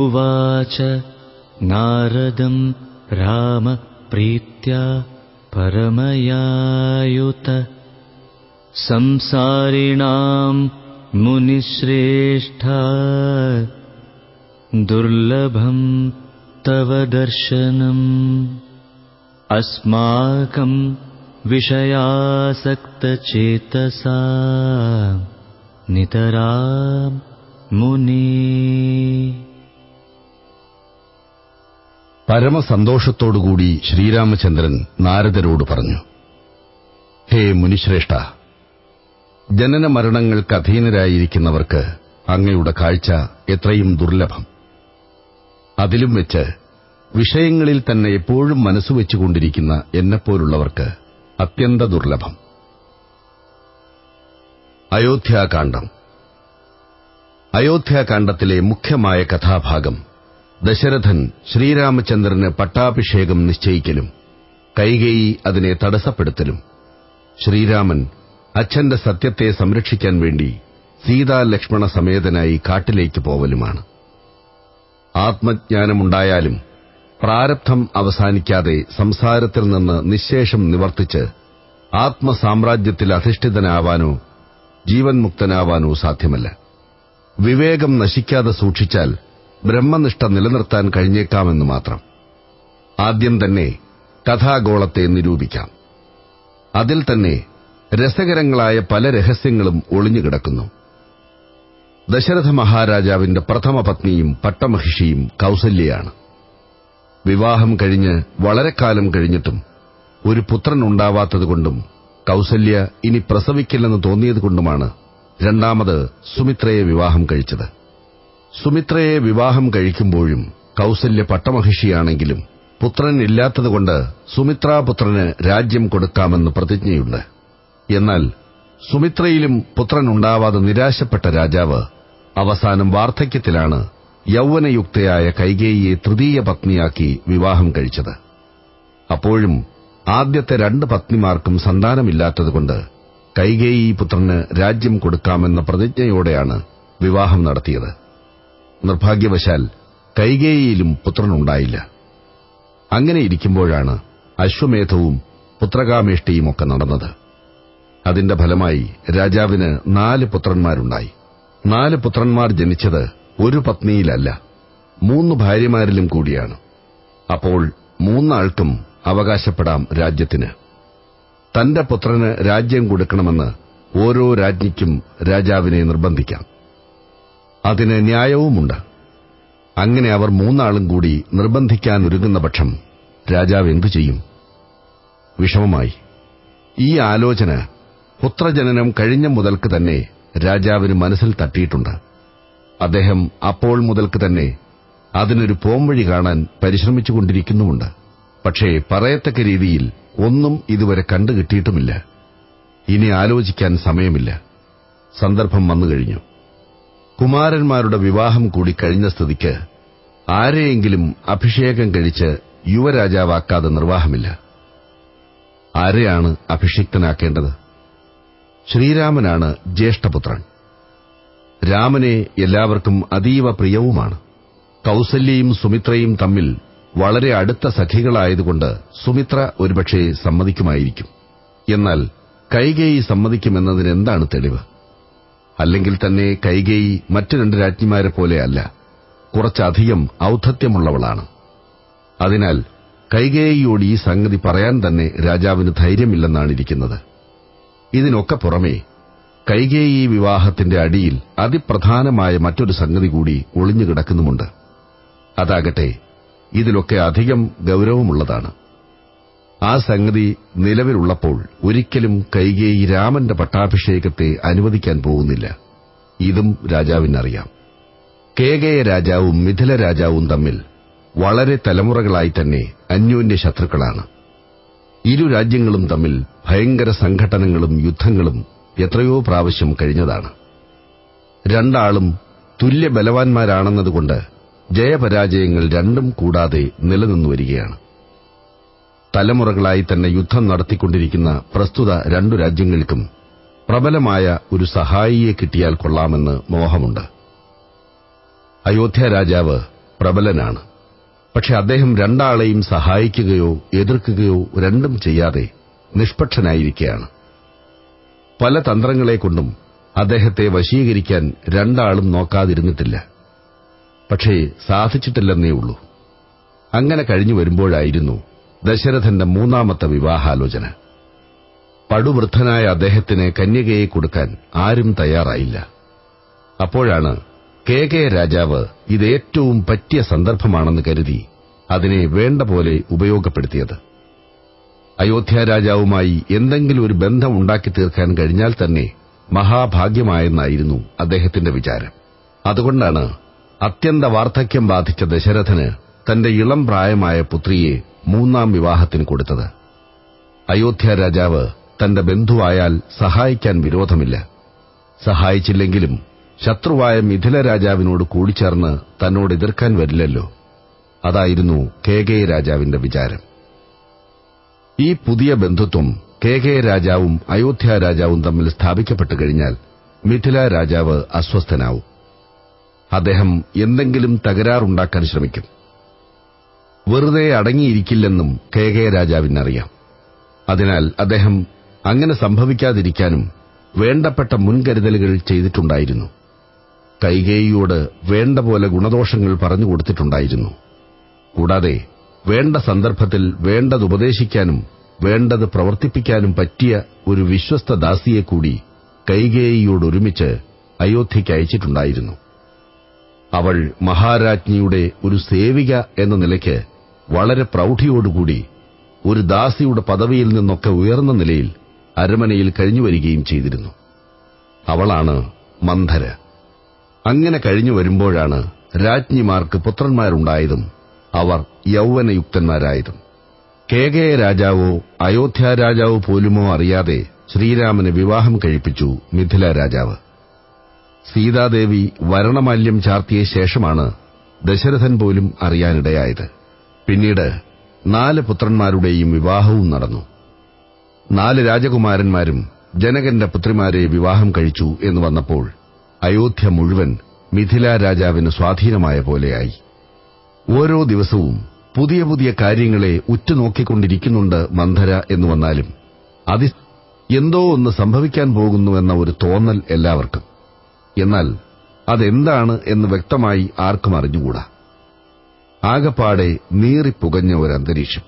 उवाच नारदं राम प्रीत्या परमयायुत संसारिणां मुनिश्रेष्ठा दुर्लभं तव दर्शनम् अस्माकं विषयासक्तचेतसा नितरां मुनि. പരമസന്തോഷത്തോടുകൂടി ശ്രീരാമചന്ദ്രൻ നാരദരോട് പറഞ്ഞു, ഹേ മുനിശ്രേഷ്ഠ, ജനന മരണങ്ങൾക്ക് അധീനരായിരിക്കുന്നവർക്ക് അങ്ങയുടെ കാഴ്ച എത്രയും ദുർലഭം. അതിലും വെച്ച് വിഷയങ്ങളിൽ തന്നെ എപ്പോഴും മനസ്സുവെച്ചുകൊണ്ടിരിക്കുന്ന എന്നെപ്പോലുള്ളവർക്ക് അത്യന്ത ദുർലഭം. അയോധ്യാകാന്ഡം. അയോധ്യാകാന്ഡത്തിലെ മുഖ്യമായ കഥാഭാഗം ദശരഥൻ ശ്രീരാമചന്ദ്രന് പട്ടാഭിഷേകം നിശ്ചയിക്കലും കൈകേയി അതിനെ തടസ്സപ്പെടുത്തലും ശ്രീരാമൻ അച്ഛന്റെ സത്യത്തെ സംരക്ഷിക്കാൻ വേണ്ടി സീതാലക്ഷ്മണ സമേതനായി കാട്ടിലേക്ക് പോവലുമാണ്. ആത്മജ്ഞാനമുണ്ടായാലും പ്രാരബ്ധം അവസാനിക്കാതെ സംസാരത്തിൽ നിന്ന് നിശ്ശേഷം നിവർത്തിച്ച് ആത്മസാമ്രാജ്യത്തിൽ അധിഷ്ഠിതനാവാനോ ജീവൻ മുക്തനാവാനോ സാധ്യമല്ല. വിവേകം നശിക്കാതെ സൂക്ഷിച്ചാൽ ബ്രഹ്മനിഷ്ഠ നിലനിർത്താൻ കഴിഞ്ഞേക്കാമെന്ന് മാത്രം. ആദ്യം തന്നെ കഥാഗോളത്തെ നിരൂപിക്കാം. അതിൽ തന്നെ രസകരങ്ങളായ പല രഹസ്യങ്ങളും ഒളിഞ്ഞുകിടക്കുന്നു. ദശരഥ മഹാരാജാവിന്റെ പ്രഥമ പത്നിയും പട്ടമഹിഷിയും കൗസല്യയാണ്. വിവാഹം കഴിഞ്ഞ് വളരെ കാലം കഴിഞ്ഞിട്ടും ഒരു പുത്രൻ ഉണ്ടാവാത്തതുകൊണ്ടും കൗസല്യ ഇനി പ്രസവിക്കില്ലെന്ന് തോന്നിയതുകൊണ്ടുമാണ് രണ്ടാമത് സുമിത്രയെ വിവാഹം കഴിച്ചത്. സുമിത്രയെ വിവാഹം കഴിക്കുമ്പോഴും കൗസല്യ പട്ടമഹിഷിയാണെങ്കിലും പുത്രൻ ഇല്ലാത്തതുകൊണ്ട് സുമിത്രാപുത്രന് രാജ്യം കൊടുക്കാമെന്ന് പ്രതിജ്ഞയുണ്ട്. എന്നാൽ സുമിത്രയിലും പുത്രനുണ്ടാവാതെ നിരാശപ്പെട്ട രാജാവ് അവസാനം വാർദ്ധക്യത്തിലാണ് യൗവനയുക്തയായ കൈകേയിയെ തൃതീയ പത്നിയാക്കി വിവാഹം കഴിച്ചത്. അപ്പോഴും ആദ്യത്തെ 2 പത്നിമാർക്കും സന്താനമില്ലാത്തതുകൊണ്ട് കൈകേയി പുത്രന് രാജ്യം കൊടുക്കാമെന്ന പ്രതിജ്ഞയോടെയാണ് വിവാഹം നടത്തിയത്. നിർഭാഗ്യവശാൽ കൈകേയിയിലും പുത്രനുണ്ടായില്ല. അങ്ങനെയിരിക്കുമ്പോഴാണ് അശ്വമേധവും പുത്രകാമേഷ്ടിയുമൊക്കെ നടന്നത്. അതിന്റെ ഫലമായി രാജാവിന് 4 പുത്രന്മാരുണ്ടായി. 4 പുത്രന്മാർ ജനിച്ചത് ഒരു പത്നിയിലല്ല, 3 ഭാര്യമാരിലും കൂടിയാണ്. അപ്പോൾ 3 ആൾക്കും അവകാശപ്പെടാം രാജ്യത്തിന്. തന്റെ പുത്രന് രാജ്യം കൊടുക്കണമെന്ന് ഓരോ രാജ്ഞിക്കും രാജാവിനെ നിർബന്ധിക്കാം. അതിന് ന്യായവുമുണ്ട്. അങ്ങനെ അവർ 3 ആളും കൂടി നിർബന്ധിക്കാനൊരുങ്ങുന്ന പക്ഷം രാജാവ് എന്തു ചെയ്യും? വിഷമമായി. ഈ ആലോചന പുത്രജനനം കഴിഞ്ഞ മുതൽക്ക് തന്നെ രാജാവിന് മനസ്സിൽ തട്ടിയിട്ടുണ്ട്. അദ്ദേഹം അപ്പോൾ മുതൽക്ക് തന്നെ അതിനൊരു പോംവഴി കാണാൻ പരിശ്രമിച്ചുകൊണ്ടിരിക്കുന്നുമുണ്ട്. പക്ഷേ പറയത്തക്ക രീതിയിൽ ഒന്നും ഇതുവരെ കണ്ടുകിട്ടിയിട്ടുമില്ല. ഇനി ആലോചിക്കാൻ സമയമില്ല. സന്ദർഭം വന്നുകഴിഞ്ഞു. കുമാരന്മാരുടെ വിവാഹം കൂടി കഴിഞ്ഞ സ്ഥിതിക്ക് ആരെയെങ്കിലും അഭിഷേകം കഴിച്ച് യുവരാജാവാക്കാതെ നിർവാഹമില്ല. ആരെയാണ് അഭിഷിക്തനാക്കേണ്ടത്? ശ്രീരാമനാണ് ജ്യേഷ്ഠപുത്രൻ. രാമനെ എല്ലാവർക്കും അതീവ പ്രിയവുമാണ്. കൗസല്യയും സുമിത്രയും തമ്മിൽ വളരെ അടുത്ത സഖികളായതുകൊണ്ട് സുമിത്ര ഒരുപക്ഷെ സമ്മതിക്കുമായിരിക്കും. എന്നാൽ കൈകേയി സമ്മതിക്കുമെന്നതിന് എന്താണ് തെളിവ്? അല്ലെങ്കിൽ തന്നെ കൈകേയി മറ്റു 2 രാജ്ഞിമാരെ പോലെയല്ല, കുറച്ചധികം ഔദ്ധത്യമുള്ളവളാണ്. അതിനാൽ കൈകേയിയോട് ഈ സംഗതി പറയാൻ തന്നെ രാജാവിന് ധൈര്യമില്ലെന്നാണിരിക്കുന്നത്. ഇതിനൊക്കെ പുറമേ കൈകേയി വിവാഹത്തിന്റെ അടിയിൽ അതിപ്രധാനമായ മറ്റൊരു സംഗതി കൂടി ഒളിഞ്ഞുകിടക്കുന്നുമുണ്ട്. അതാകട്ടെ ഇതിലൊക്കെ അധികം ഗൌരവമുള്ളതാണ്. ആ സംഗതി നിലവിലുള്ളപ്പോൾ ഒരിക്കലും കൈകേയി രാമന്റെ പട്ടാഭിഷേകത്തെ അനുവദിക്കാൻ പോകുന്നില്ല. ഇതും രാജാവിനറിയാം. കേകയ രാജാവും മിഥില രാജാവും തമ്മിൽ വളരെ തലമുറകളായി തന്നെ അന്യോന്യ ശത്രുക്കളാണ്. ഇരു രാജ്യങ്ങളും തമ്മിൽ ഭയങ്കര സംഘട്ടനങ്ങളും യുദ്ധങ്ങളും എത്രയോ പ്രാവശ്യം കഴിഞ്ഞതാണ്. 2 ആളും തുല്യ ബലവാന്മാരാണെന്നതുകൊണ്ട് ജയപരാജയങ്ങൾ രണ്ടും കൂടാതെ നിലനിന്നു വരികയാണ്. തലമുറകളായി തന്നെ യുദ്ധം നടത്തിക്കൊണ്ടിരിക്കുന്ന പ്രസ്തുത 2 രാജ്യങ്ങൾക്കും പ്രബലമായ ഒരു സഹായിയെ കിട്ടിയാൽ കൊള്ളാമെന്ന് മോഹമുണ്ട്. അയോധ്യ രാജാവ് പ്രബലനാണ്. പക്ഷെ അദ്ദേഹം രണ്ടാളെയും സഹായിക്കുകയോ എതിർക്കുകയോ രണ്ടും ചെയ്യാതെ നിഷ്പക്ഷനായിരിക്കുകയാണ്. പല തന്ത്രങ്ങളെക്കൊണ്ടും അദ്ദേഹത്തെ വശീകരിക്കാൻ രണ്ടാളും നോക്കാതിരുന്നിട്ടില്ല. പക്ഷേ സാധിച്ചിട്ടില്ലെന്നേ ഉള്ളൂ. അങ്ങനെ കഴിഞ്ഞു വരുമ്പോഴായിരുന്നു ദശരഥന്റെ മൂന്നാമത്തെ വിവാഹാലോചന. പടുവൃദ്ധനായ അദ്ദേഹത്തിന് കന്യകയെ കൊടുക്കാൻ ആരും തയ്യാറായില്ല. അപ്പോഴാണ് കേകയ രാജാവ് ഇത് ഏറ്റവും പറ്റിയ സന്ദർഭമാണെന്ന് കരുതി അതിനെ വേണ്ട പോലെ ഉപയോഗപ്പെടുത്തിയത്. അയോധ്യ രാജാവുമായി എന്തെങ്കിലും ഒരു ബന്ധം ഉണ്ടാക്കി തീർക്കാൻ കഴിഞ്ഞാൽ തന്നെ മഹാഭാഗ്യമായെന്നായിരുന്നു അദ്ദേഹത്തിന്റെ വിചാരം. അതുകൊണ്ടാണ് അത്യന്ത വാർദ്ധക്യം ബാധിച്ച ദശരഥന് തന്റെ ഇളം പ്രായമായ പുത്രിയെ മൂന്നാം വിവാഹത്തിന് കൊടുത്തത്. അയോധ്യ രാജാവ് തന്റെ ബന്ധുവായാൽ സഹായിക്കാൻ വിരോധമില്ല. സഹായിച്ചില്ലെങ്കിലും ശത്രുവായ മിഥില രാജാവിനോട് കൂടിച്ചേർന്ന് തന്നോട് എതിർക്കാൻ വരില്ലല്ലോ. അതായിരുന്നു കേകയ രാജാവിന്റെ വിചാരം. ഈ പുതിയ ബന്ധുത്വം കേകയ രാജാവും അയോധ്യ രാജാവും തമ്മിൽ സ്ഥാപിക്കപ്പെട്ടു കഴിഞ്ഞാൽ മിഥില രാജാവ് അസ്വസ്ഥനാവും. അദ്ദേഹം എന്തെങ്കിലും തകരാറുണ്ടാക്കാൻ ശ്രമിക്കും. വെറുതെ അടങ്ങിയിരിക്കില്ലെന്നും കേകയ രാജാവിനറിയാം. അതിനാൽ അദ്ദേഹം അങ്ങനെ സംഭവിക്കാതിരിക്കാനും വേണ്ടപ്പെട്ട മുൻകരുതലുകൾ ചെയ്തിട്ടുണ്ടായിരുന്നു. കൈകേയിയോട് വേണ്ട പോലെ ഗുണദോഷങ്ങൾ പറഞ്ഞുകൊടുത്തിട്ടുണ്ടായിരുന്നു. കൂടാതെ വേണ്ട സന്ദർഭത്തിൽ വേണ്ടത് ഉപദേശിക്കാനും വേണ്ടത് പ്രവർത്തിപ്പിക്കാനും പറ്റിയ ഒരു വിശ്വസ്ത ദാസിയെ കൂടി കൈകേയിയോടൊരുമിച്ച് അയോധ്യയ്ക്ക് അയച്ചിട്ടുണ്ടായിരുന്നു. അവൾ മഹാരാജ്ഞിയുടെ ഒരു സേവിക എന്ന നിലയ്ക്ക് വളരെ പ്രൌഢിയോടുകൂടി ഒരു ദാസിയുടെ പദവിയിൽ നിന്നൊക്കെ ഉയർന്ന നിലയിൽ അരമനയിൽ കഴിഞ്ഞുവരികയും ചെയ്തിരുന്നു. അവളാണ് മന്ധര. അങ്ങനെ കഴിഞ്ഞു വരുമ്പോഴാണ് രാജ്ഞിമാർക്ക് പുത്രന്മാരുണ്ടായതും അവർ യൗവനയുക്തന്മാരായതും. കേകയ രാജാവോ അയോധ്യ രാജാവോ പോലുമോ അറിയാതെ ശ്രീരാമന് വിവാഹം കഴിപ്പിച്ചു മിഥില രാജാവ്. സീതാദേവി വരണമാല്യം ചാർത്തിയ ശേഷമാണ് ദശരഥൻ പോലും അറിയാനിടയായത്. പിന്നീട് 4 പുത്രന്മാരുടെയും വിവാഹവും നടന്നു. 4 രാജകുമാരന്മാരും ജനകന്റെ പുത്രിമാരെ വിവാഹം കഴിച്ചു എന്ന് വന്നപ്പോൾ അയോധ്യ മുഴുവൻ മിഥില രാജാവിന് സ്വാധീനമായ പോലെയായി. ഓരോ ദിവസവും പുതിയ പുതിയ കാര്യങ്ങളെ ഉറ്റുനോക്കിക്കൊണ്ടിരിക്കുന്നുണ്ട് മന്ധര എന്ന് വന്നാലും എന്തോ ഒന്ന് സംഭവിക്കാൻ പോകുന്നുവെന്ന ഒരു തോന്നൽ എല്ലാവർക്കും. എന്നാൽ അതെന്താണ് എന്ന് വ്യക്തമായി ആർക്കും അറിഞ്ഞുകൂടാ. ആകപ്പാടെ നീറിപ്പുകഞ്ഞ ഒരന്തരീക്ഷം.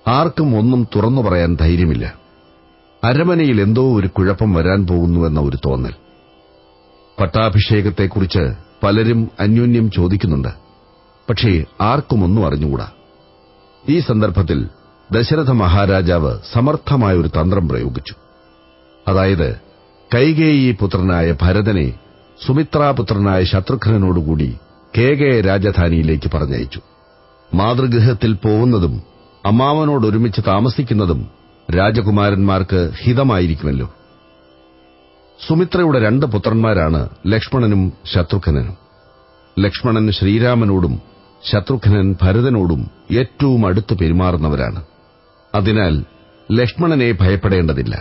ആർക്കും ഒന്നും തുറന്നു പറയാൻ ധൈര്യമില്ല. അരമനയിൽ എന്തോ ഒരു കുഴപ്പം വരാൻ പോകുന്നുവെന്ന ഒരു തോന്നൽ. പട്ടാഭിഷേകത്തെക്കുറിച്ച് പലരും അന്യോന്യം ചോദിക്കുന്നുണ്ട്. പക്ഷേ ആർക്കും ഒന്നും അറിഞ്ഞുകൂടാ. ഈ സന്ദർഭത്തിൽ ദശരഥ മഹാരാജാവ് സമർത്ഥമായൊരു തന്ത്രം പ്രയോഗിച്ചു. അതായത് കൈകേയി പുത്രനായ ഭരതനെ സുമിത്രാപുത്രനായ ശത്രുഘ്നനോടുകൂടി കേകയ രാജധാനിയിലേക്ക് പറഞ്ഞയച്ചു. മാതൃഗൃഹത്തിൽ പോകുന്നതും അമ്മാവനോടൊരുമിച്ച് താമസിക്കുന്നതും രാജകുമാരന്മാർക്ക് ഹിതമായിരിക്കുമല്ലോ. സുമിത്രയുടെ 2 പുത്രന്മാരാണ് ലക്ഷ്മണനും ശത്രുഘ്നനും. ലക്ഷ്മണൻ ശ്രീരാമനോടും ശത്രുഘ്നൻ ഭരതനോടും ഏറ്റവും അടുത്ത് പെരുമാറുന്നവരാണ്. അതിനാൽ ലക്ഷ്മണനെ ഭയപ്പെടേണ്ടതില്ല.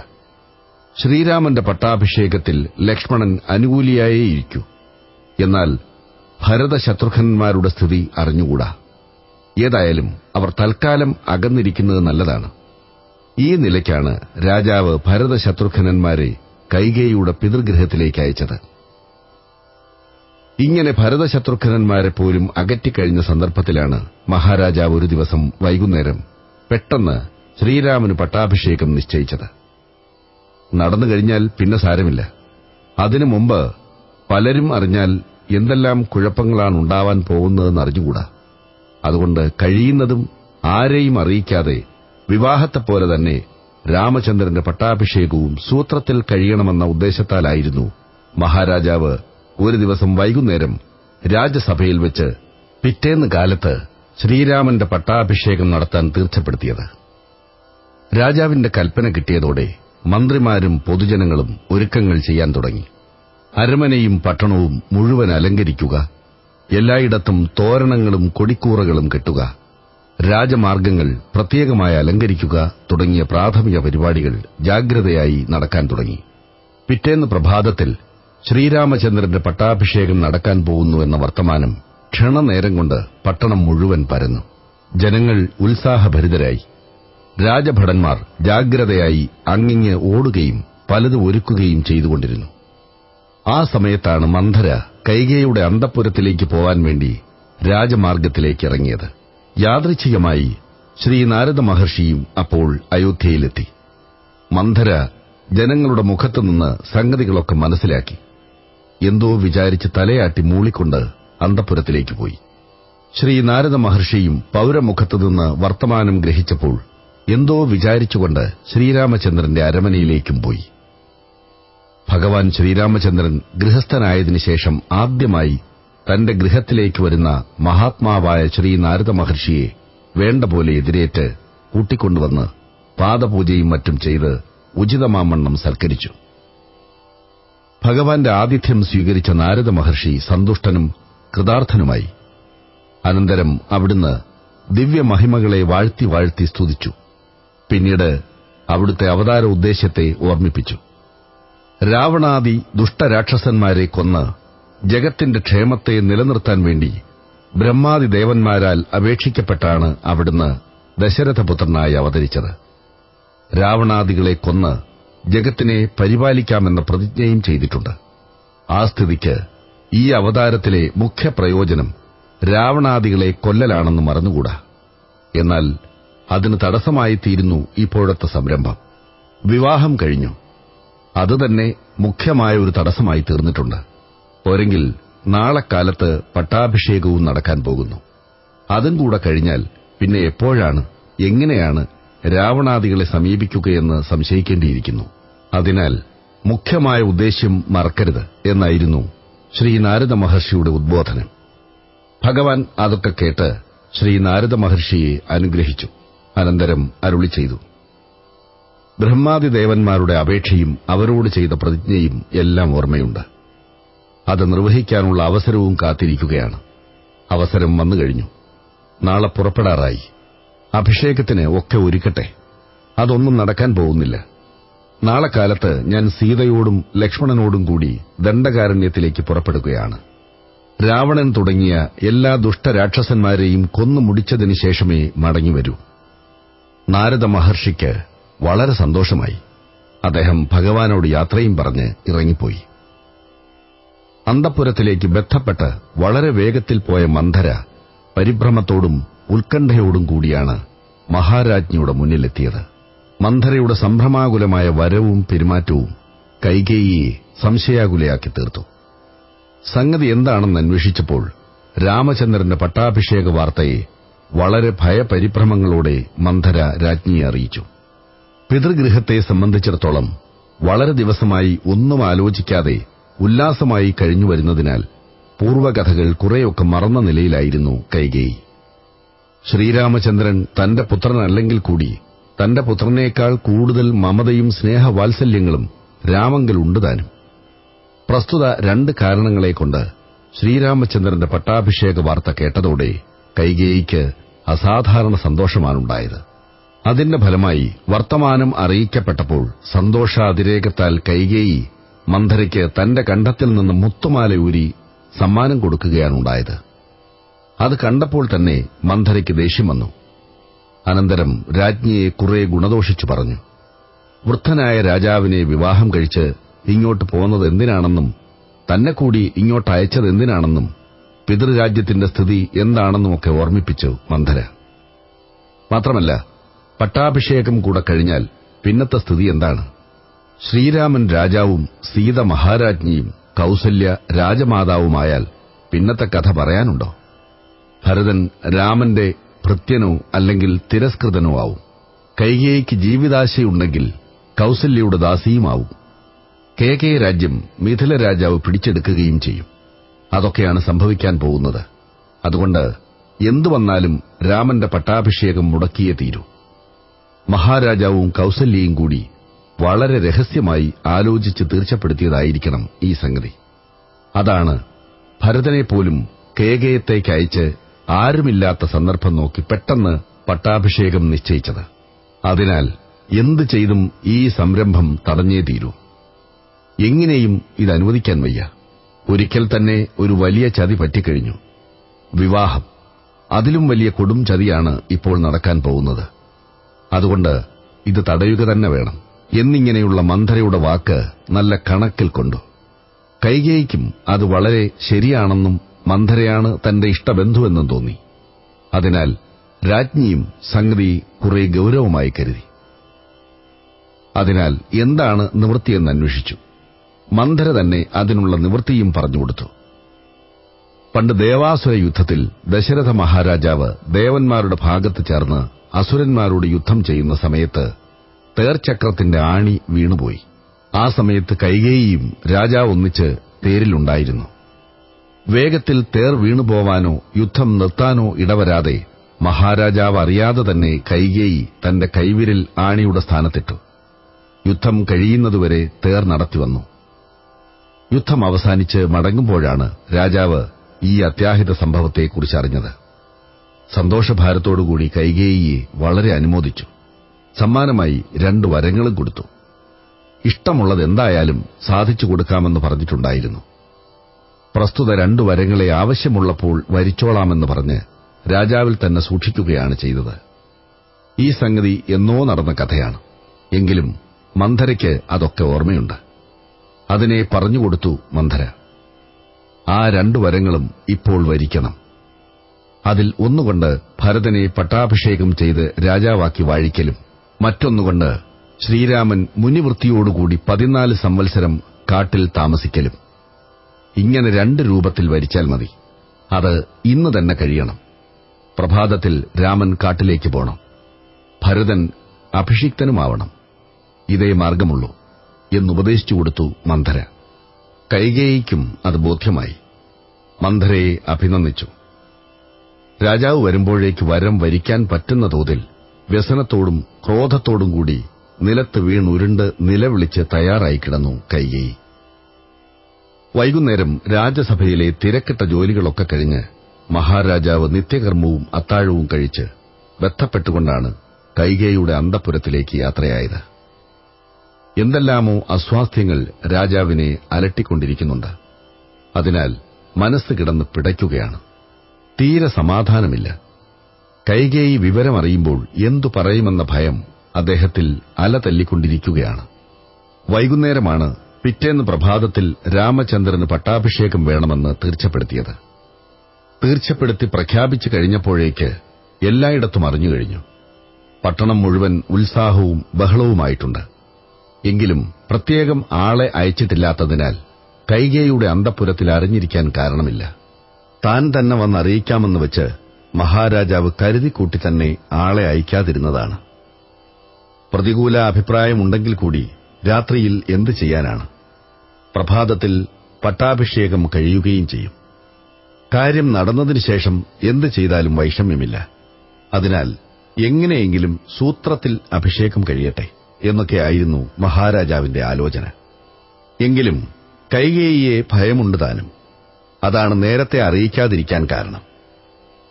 ശ്രീരാമന്റെ പട്ടാഭിഷേകത്തിൽ ലക്ഷ്മണൻ അനുകൂലിയായേയിരിക്കൂ. എന്നാൽ ഭരത ശത്രുഘ്നന്മാരുടെ സ്ഥിതി അറിഞ്ഞുകൂടാ. ഏതായാലും അവർ തൽക്കാലം അകന്നിരിക്കുന്നത് നല്ലതാണ്. ഈ നിലയ്ക്കാണ് രാജാവ് ഭരത ശത്രുഘ്നന്മാരെ കൈകേയിയുടെ പിതൃഗൃഹത്തിലേക്ക് അയച്ചത്. ഇങ്ങനെ ഭരതശത്രുഘ്നന്മാരെ പോലും അകറ്റിക്കഴിഞ്ഞ സന്ദർഭത്തിലാണ് മഹാരാജാവ് ഒരു ദിവസം വൈകുന്നേരം പെട്ടെന്ന് ശ്രീരാമന് പട്ടാഭിഷേകം നിശ്ചയിച്ചത്. നടന്നു കഴിഞ്ഞാൽ പിന്നെ സാരമില്ല. അതിനു മുമ്പ് പലരും അറിഞ്ഞാൽ എന്തെല്ലാം കുഴപ്പങ്ങളാണ് ഉണ്ടാവാൻ പോകുന്നതെന്ന് അറിഞ്ഞുകൂടാ. അതുകൊണ്ട് കഴിയുന്നതും ആരെയും അറിയിക്കാതെ വിവാഹത്തെപ്പോലെ തന്നെ രാമചന്ദ്രന്റെ പട്ടാഭിഷേകവും സൂത്രത്തിൽ കഴിയണമെന്ന ഉദ്ദേശത്താലായിരുന്നു മഹാരാജാവ് ഒരു ദിവസം വൈകുന്നേരം രാജസഭയിൽ വെച്ച് പിറ്റേന്ന് കാലത്ത് ശ്രീരാമന്റെ പട്ടാഭിഷേകം നടത്താൻ തീർച്ചപ്പെടുത്തിയത്. രാജാവിന്റെ കൽപ്പന കിട്ടിയതോടെ മന്ത്രിമാരും പൊതുജനങ്ങളും ഒരുക്കങ്ങൾ ചെയ്യാൻ തുടങ്ങി. അരമനയും പട്ടണവും മുഴുവൻ അലങ്കരിക്കുക, എല്ലായിടത്തും തോരണങ്ങളും കൊടിക്കൂറകളും കെട്ടുക, രാജമാർഗ്ഗങ്ങൾ പ്രത്യേകമായി അലങ്കരിക്കുക തുടങ്ങിയ പ്രാഥമിക പരിപാടികൾ ജാഗ്രതയായി നടക്കാൻ തുടങ്ങി. പിറ്റേന്ന് പ്രഭാതത്തിൽ ശ്രീരാമചന്ദ്രന്റെ പട്ടാഭിഷേകം നടക്കാൻ പോകുന്നുവെന്ന വർത്തമാനം ക്ഷണനേരം കൊണ്ട് പട്ടണം മുഴുവൻ പരന്നു. ജനങ്ങൾ ഉത്സാഹഭരിതരായി. രാജഭടന്മാർ ജാഗ്രതയായി അങ്ങിങ്ങ് ഓടുകയും പലതും ഒരുക്കുകയും ചെയ്തുകൊണ്ടിരുന്നു. ആ സമയത്താണ് മന്ധര കൈകേയിയുടെ അന്തഃപുരത്തിലേക്ക് പോവാൻ വേണ്ടി രാജമാർഗത്തിലേക്ക് ഇറങ്ങിയത്. യാദൃച്ഛികമായി ശ്രീ നാരദ മഹർഷിയും അപ്പോൾ അയോധ്യയിലെത്തി. മന്ധര ജനങ്ങളുടെ മുഖത്തുനിന്ന് സംഗതികളൊക്കെ മനസ്സിലാക്കി. എന്തോ വിചാരിച്ച് തലയാട്ടി മൂളിക്കൊണ്ട് അന്തഃപുരത്തിലേക്ക് പോയി. ശ്രീ നാരദ മഹർഷിയും പൌരമുഖത്തുനിന്ന് വർത്തമാനം ഗ്രഹിച്ചപ്പോൾ എന്തോ വിചാരിച്ചുകൊണ്ട് ശ്രീരാമചന്ദ്രന്റെ അരമനയിലേക്കും പോയി. ഭഗവാൻ ശ്രീരാമചന്ദ്രൻ ഗൃഹസ്ഥനായതിനു ശേഷം ആദ്യമായി തന്റെ ഗൃഹത്തിലേക്ക് വരുന്ന മഹാത്മാവായ ശ്രീ നാരദ മഹർഷിയെ വേണ്ട പോലെ എതിരേറ്റ് കൂട്ടിക്കൊണ്ടുവന്ന് പാദപൂജയും മറ്റും ചെയ്ത് ഉചിതമാമണ്ണം സൽക്കരിച്ചു. ഭഗവാന്റെ ആതിഥ്യം സ്വീകരിച്ച നാരദ മഹർഷി സന്തുഷ്ടനും കൃതാർത്ഥനുമായി. അനന്തരം അവിടുന്ന് ദിവ്യമഹിമകളെ വാഴ്ത്തി വാഴ്ത്തി സ്തുതിച്ചു. പിന്നീട് അവിടുത്തെ അവതാര ഉദ്ദേശ്യത്തെ ഓർമ്മിപ്പിച്ചു. രാവണാദി ദുഷ്ടരാക്ഷസന്മാരെ കൊന്ന് ജഗത്തിന്റെ ക്ഷേമത്തെ നിലനിർത്താൻ വേണ്ടി ബ്രഹ്മാദി ദേവന്മാരാൽ അപേക്ഷിക്കപ്പെട്ടാണ് അവിടുന്ന് ദശരഥപുത്രനായി അവതരിച്ചത്. രാവണാദികളെ കൊന്ന് ജഗത്തിനെ പരിപാലിക്കാമെന്ന പ്രതിജ്ഞയും ചെയ്തിട്ടുണ്ട്. ആ സ്ഥിതിക്ക് ഈ അവതാരത്തിലെ മുഖ്യ പ്രയോജനം രാവണാദികളെ കൊല്ലലാണെന്ന് മറന്നുകൂടാ. എന്നാൽ അതിന് തടസ്സമായി തീരുന്നു ഇപ്പോഴത്തെ സംരംഭം. വിവാഹം കഴിഞ്ഞു. അതുതന്നെ മുഖ്യമായ ഒരു തടസ്സമായി തീർന്നിട്ടുണ്ട്. പോരെങ്കിൽ നാളെ കാലത്ത് പട്ടാഭിഷേകവും നടക്കാൻ പോകുന്നു. അതും കൂടെ കഴിഞ്ഞാൽ പിന്നെ എപ്പോഴാണ്, എങ്ങനെയാണ് രാവണാദികളെ സമീപിക്കുകയെന്ന് സംശയിക്കേണ്ടിയിരിക്കുന്നു. അതിനാൽ മുഖ്യമായ ഉദ്ദേശ്യം മറക്കരുത് എന്നായിരുന്നു ശ്രീ നാരദ മഹർഷിയുടെ ഉദ്ബോധനം. ഭഗവാൻ അതൊക്കെ കേട്ട് ശ്രീ നാരദ മഹർഷിയെ അനുഗ്രഹിച്ചു. അനന്തരം അരുളി ചെയ്തു. ബ്രഹ്മാദി ദേവന്മാരുടെ അപേക്ഷയും അവരോട് ചെയ്ത പ്രതിജ്ഞയും എല്ലാം ഓർമ്മയുണ്ട്. അത് നിർവഹിക്കാനുള്ള അവസരവും കാത്തിരിക്കുകയാണ്. അവസരം വന്നുകഴിഞ്ഞു. നാളെ പുറപ്പെടാറായി. അഭിഷേകത്തിന് ഒക്കെ ഒരുക്കട്ടെ. അതൊന്നും നടക്കാൻ പോകുന്നില്ല. നാളെ കാലത്ത് ഞാൻ സീതയോടും ലക്ഷ്മണനോടും കൂടി ദണ്ഡകാരണ്യത്തിലേക്ക് പുറപ്പെടുകയാണ്. രാവണൻ തുടങ്ങിയ എല്ലാ ദുഷ്ടരാക്ഷസന്മാരെയും കൊന്നു മുടിച്ചതിനു ശേഷമേ മടങ്ങിവരൂ. നാരദ മഹർഷിക്ക് വളരെ സന്തോഷമായി. അദ്ദേഹം ഭഗവാനോട് യാത്രയും പറഞ്ഞ് ഇറങ്ങിപ്പോയി. അന്തഃപുരത്തിലേക്ക് ബന്ധപ്പെട്ട് വളരെ വേഗത്തിൽ പോയ മന്ധര പരിഭ്രമത്തോടും ഉത്കണ്ഠയോടും കൂടിയാണ് മഹാരാജ്ഞിയുടെ മുന്നിലെത്തിയത്. മന്ധരയുടെ സംഭ്രമാകുലമായ വരവും പെരുമാറ്റവും കൈകേയിയെ സംശയാകുലയാക്കി തീർത്തു. സംഗതി എന്താണെന്ന് അന്വേഷിച്ചപ്പോൾ രാമചന്ദ്രന്റെ പട്ടാഭിഷേക വാർത്തയെ വളരെ ഭയപരിഭ്രമങ്ങളോടെ മന്ധര രാജ്ഞിയെ അറിയിച്ചു. പിതൃഗൃഹത്തെ സംബന്ധിച്ചിടത്തോളം വളരെ ദിവസമായി ഒന്നും ആലോചിക്കാതെ ഉല്ലാസമായി കഴിഞ്ഞുവരുന്നതിനാൽ പൂർവ്വകഥകൾ കുറെയൊക്കെ മറന്ന നിലയിലായിരുന്നു കൈകേയി. ശ്രീരാമചന്ദ്രൻ തന്റെ പുത്രനല്ലെങ്കിൽ കൂടി തന്റെ പുത്രനേക്കാൾ കൂടുതൽ മമതയും സ്നേഹവാത്സല്യങ്ങളും രാമങ്കലുണ്ടുതാനും. പ്രസ്തുത 2 കാരണങ്ങളെക്കൊണ്ട് ശ്രീരാമചന്ദ്രന്റെ പട്ടാഭിഷേക വാർത്ത കേട്ടതോടെ കൈകേയിക്ക് അസാധാരണ സന്തോഷമാണുണ്ടായത്. അതിന്റെ ഫലമായി വർത്തമാനം അറിയിക്കപ്പെട്ടപ്പോൾ സന്തോഷാതിരേകത്താൽ കൈകേയി മന്ധരയ്ക്ക് തന്റെ കണ്ഠത്തിൽ നിന്ന് മുത്തുമാല ഊരി സമ്മാനം കൊടുക്കുകയാണുണ്ടായത്. അത് കണ്ടപ്പോൾ തന്നെ മന്ധരയ്ക്ക് ദേഷ്യം വന്നു. അനന്തരം രാജ്ഞിയെ കുറെ ഗുണദോഷിച്ചു പറഞ്ഞു. വൃദ്ധനായ രാജാവിനെ വിവാഹം കഴിച്ച് ഇങ്ങോട്ട് പോന്നത് എന്തിനാണെന്നും തന്നെ കൂടി ഇങ്ങോട്ട് അയച്ചതെന്തിനാണെന്നും പിതൃരാജ്യത്തിന്റെ സ്ഥിതി എന്താണെന്നുമൊക്കെ ഓർമ്മിപ്പിച്ചു മന്ധര. മാത്രമല്ല, പട്ടാഭിഷേകം കൂടെ കഴിഞ്ഞാൽ പിന്നത്തെ സ്ഥിതി എന്താണ്? ശ്രീരാമൻ രാജാവും സീത മഹാരാജ്ഞിയും കൗസല്യ രാജമാതാവുമായാൽ പിന്നത്തെ കഥ പറയാനുണ്ടോ? ഭരതൻ രാമന്റെ ഭൃത്യനോ അല്ലെങ്കിൽ തിരസ്കൃതനോ ആവും. കൈകേയിക്ക് ജീവിതാശയുണ്ടെങ്കിൽ കൗസല്യയുടെ ദാസിയുമാവും. കേകയ രാജ്യം മിഥില രാജാവ് പിടിച്ചെടുക്കുകയും ചെയ്യും. അതൊക്കെയാണ് സംഭവിക്കാൻ പോകുന്നത്. അതുകൊണ്ട് എന്തു വന്നാലും രാമന്റെ പട്ടാഭിഷേകം മുടക്കിയേ തീരൂ. മഹാരാജാവും കൗസല്യയും കൂടി വളരെ രഹസ്യമായി ആലോചിച്ച് തീർച്ചപ്പെടുത്തിയതായിരിക്കണം ഈ സംഗതി. അതാണ് ഭരതനെപ്പോലും കേകയത്തേക്ക് അയച്ച് ആരുമില്ലാത്ത സന്ദർഭം നോക്കി പെട്ടെന്ന് പട്ടാഭിഷേകം നിശ്ചയിച്ചത്. അതിനാൽ എന്തു ചെയ്തും ഈ സംരംഭം തടഞ്ഞേ തീരൂ. എങ്ങനെയും ഇത് അനുവദിക്കാൻ വയ്യ. ഒരിക്കൽ തന്നെ ഒരു വലിയ ചതി പറ്റിക്കഴിഞ്ഞു. വിവാഹം. അതിലും വലിയ കൊടും ചതിയാണ് ഇപ്പോൾ നടക്കാൻ പോകുന്നത്. അതുകൊണ്ട് ഇത് തടയുക തന്നെ വേണം എന്നിങ്ങനെയുള്ള മന്ധരയുടെ വാക്ക് നല്ല കണക്കിൽ കൊണ്ടു. കൈകേയിക്കും അത് വളരെ ശരിയാണെന്നും മന്ധരയാണ് തന്റെ ഇഷ്ടബന്ധുവെന്നും തോന്നി. അതിനാൽ രാജ്ഞിയും സംഗതി കുറെ ഗൌരവമായി കരുതി. അതിനാൽ എന്താണ് നിവൃത്തിയെന്ന് അന്വേഷിച്ചു. മന്ധര തന്നെ അതിനുള്ള നിവൃത്തിയും പറഞ്ഞുകൊടുത്തു. പണ്ട് ദേവാസുര യുദ്ധത്തിൽ ദശരഥ മഹാരാജാവ് ദേവന്മാരുടെ ഭാഗത്ത് ചേർന്ന് അസുരന്മാരോട് യുദ്ധം ചെയ്യുന്ന സമയത്ത് തേർചക്രത്തിന്റെ ആണി വീണുപോയി. ആ സമയത്ത് കൈകേയിയും രാജാവ് ഒന്നിച്ച് തേരിലുണ്ടായിരുന്നു. വേഗത്തിൽ തേർ വീണുപോവാനോ യുദ്ധം നിർത്താനോ ഇടവരാതെ മഹാരാജാവ് അറിയാതെ തന്നെ കൈകേയി തന്റെ കൈവിരൽ ആണിയുടെ സ്ഥാനത്തിട്ടു. യുദ്ധം കഴിയുന്നതുവരെ തേർ നടത്തിവന്നു. യുദ്ധം അവസാനിച്ച് മടങ്ങുമ്പോഴാണ് രാജാവ് ഈ അത്യാഹിത സംഭവത്തെക്കുറിച്ചറിഞ്ഞത്. സന്തോഷഭാരത്തോടുകൂടി കൈകേയിയെ വളരെ അനുമോദിച്ചു. സമ്മാനമായി 2 വരങ്ങളും കൊടുത്തു. ഇഷ്ടമുള്ളതെന്തായാലും സാധിച്ചു കൊടുക്കാമെന്ന് പറഞ്ഞിട്ടുണ്ടായിരുന്നു. പ്രസ്തുത 2 വരങ്ങളെ ആവശ്യമുള്ളപ്പോൾ വരിച്ചോളാമെന്ന് പറഞ്ഞ് രാജാവിൽ തന്നെ സൂക്ഷിക്കുകയാണ് ചെയ്തത്. ഈ സംഗതി എന്നോ നടന്ന കഥയാണ്. എങ്കിലും മന്ധരയ്ക്ക് അതൊക്കെ ഓർമ്മയുണ്ട്. അതിനെ പറഞ്ഞുകൊടുത്തു മന്ധര. ആ 2 വരങ്ങളും ഇപ്പോൾ വരിക്കണം. അതിൽ ഒന്നുകൊണ്ട് ഭരതനെ പട്ടാഭിഷേകം ചെയ്ത് രാജാവാക്കി വാഴിക്കലും, മറ്റൊന്നുകൊണ്ട് ശ്രീരാമൻ മുനിവൃത്തിയോടുകൂടി 14 സംവത്സരം കാട്ടിൽ താമസിക്കലും. ഇങ്ങനെ 2 രൂപത്തിൽ വരിച്ചാൽ മതി. അത് ഇന്ന് തന്നെ കഴിയണം. പ്രഭാതത്തിൽ രാമൻ കാട്ടിലേക്ക് പോണം. ഭരതൻ അഭിഷിക്തനുമാവണം. ഇതേ മാർഗമുള്ളൂ എന്നുപദേശിച്ചുകൊടുത്തു മന്ധര. കൈകേയിക്കും അത് ബോധ്യമായി. മന്ധരയെ അഭിനന്ദിച്ചു. രാജാവ് വരുമ്പോഴേക്ക് വരം വരിക്കാൻ പറ്റുന്ന തോതിൽ വ്യസനത്തോടും ക്രോധത്തോടും കൂടി നിലത്ത് വീണുരുണ്ട് നിലവിളിച്ച് തയ്യാറായി കിടന്നു കൈകേയി. വൈകുന്നേരം രാജസഭയിലെ തിരക്കിട്ട ജോലികളൊക്കെ കഴിഞ്ഞ് മഹാരാജാവ് നിത്യകർമ്മവും അത്താഴവും കഴിച്ച് ബന്ധപ്പെട്ടുകൊണ്ടാണ് കൈകേയിയുടെ അന്തഃപുരത്തിലേക്ക് യാത്രയായത്. എന്തെല്ലാമോ അസ്വാസ്ഥ്യങ്ങൾ രാജാവിനെ അലട്ടിക്കൊണ്ടിരിക്കുന്നുണ്ട്. അതിനാൽ മനസ്സ് കിടന്ന് പിടയ്ക്കുകയാണ്. തീരെ സമാധാനമില്ല. കൈകേയി വിവരമറിയുമ്പോൾ എന്തു പറയുമെന്ന ഭയം അദ്ദേഹത്തിൽ അലതല്ലിക്കൊണ്ടിരിക്കുകയാണ്. വൈകുന്നേരമാണ് പിറ്റേന്ന് പ്രഭാതത്തിൽ രാമചന്ദ്രന് പട്ടാഭിഷേകം വേണമെന്ന് തീർച്ചപ്പെടുത്തിയത്. തീർച്ചപ്പെടുത്തി പ്രഖ്യാപിച്ചു കഴിഞ്ഞപ്പോഴേക്ക് എല്ലായിടത്തും അറിഞ്ഞുകഴിഞ്ഞു. പട്ടണം മുഴുവൻ ഉത്സാഹവും ബഹളവുമായിട്ടുണ്ട്. എങ്കിലും പ്രത്യേകം ആളെ അയച്ചിട്ടില്ലാത്തതിനാൽ കൈകേയിയുടെ അന്തഃപുരത്തിൽ അറിഞ്ഞിരിക്കാൻ കാരണമില്ല. താൻ തന്നെ വന്നറിയിക്കാമെന്ന് വെച്ച് മഹാരാജാവ് കരുതിക്കൂട്ടി തന്നെ ആളെ അയക്കാതിരുന്നതാണ്. പ്രതികൂല അഭിപ്രായമുണ്ടെങ്കിൽ കൂടി രാത്രിയിൽ എന്തു ചെയ്യാനാണ്? പ്രഭാതത്തിൽ പട്ടാഭിഷേകം കഴിയുകയും ചെയ്യും. കാര്യം നടന്നതിനുശേഷം എന്തു ചെയ്താലും വൈഷമ്യമില്ല. അതിനാൽ എങ്ങനെയെങ്കിലും സൂത്രത്തിൽ അഭിഷേകം കഴിയട്ടെ എന്നൊക്കെയായിരുന്നു മഹാരാജാവിന്റെ ആലോചന. എങ്കിലും കൈകേയിയെ ഭയമുണ്ട് താനും. അതാണ് നേരത്തെ അറിയിക്കാതിരിക്കാൻ കാരണം.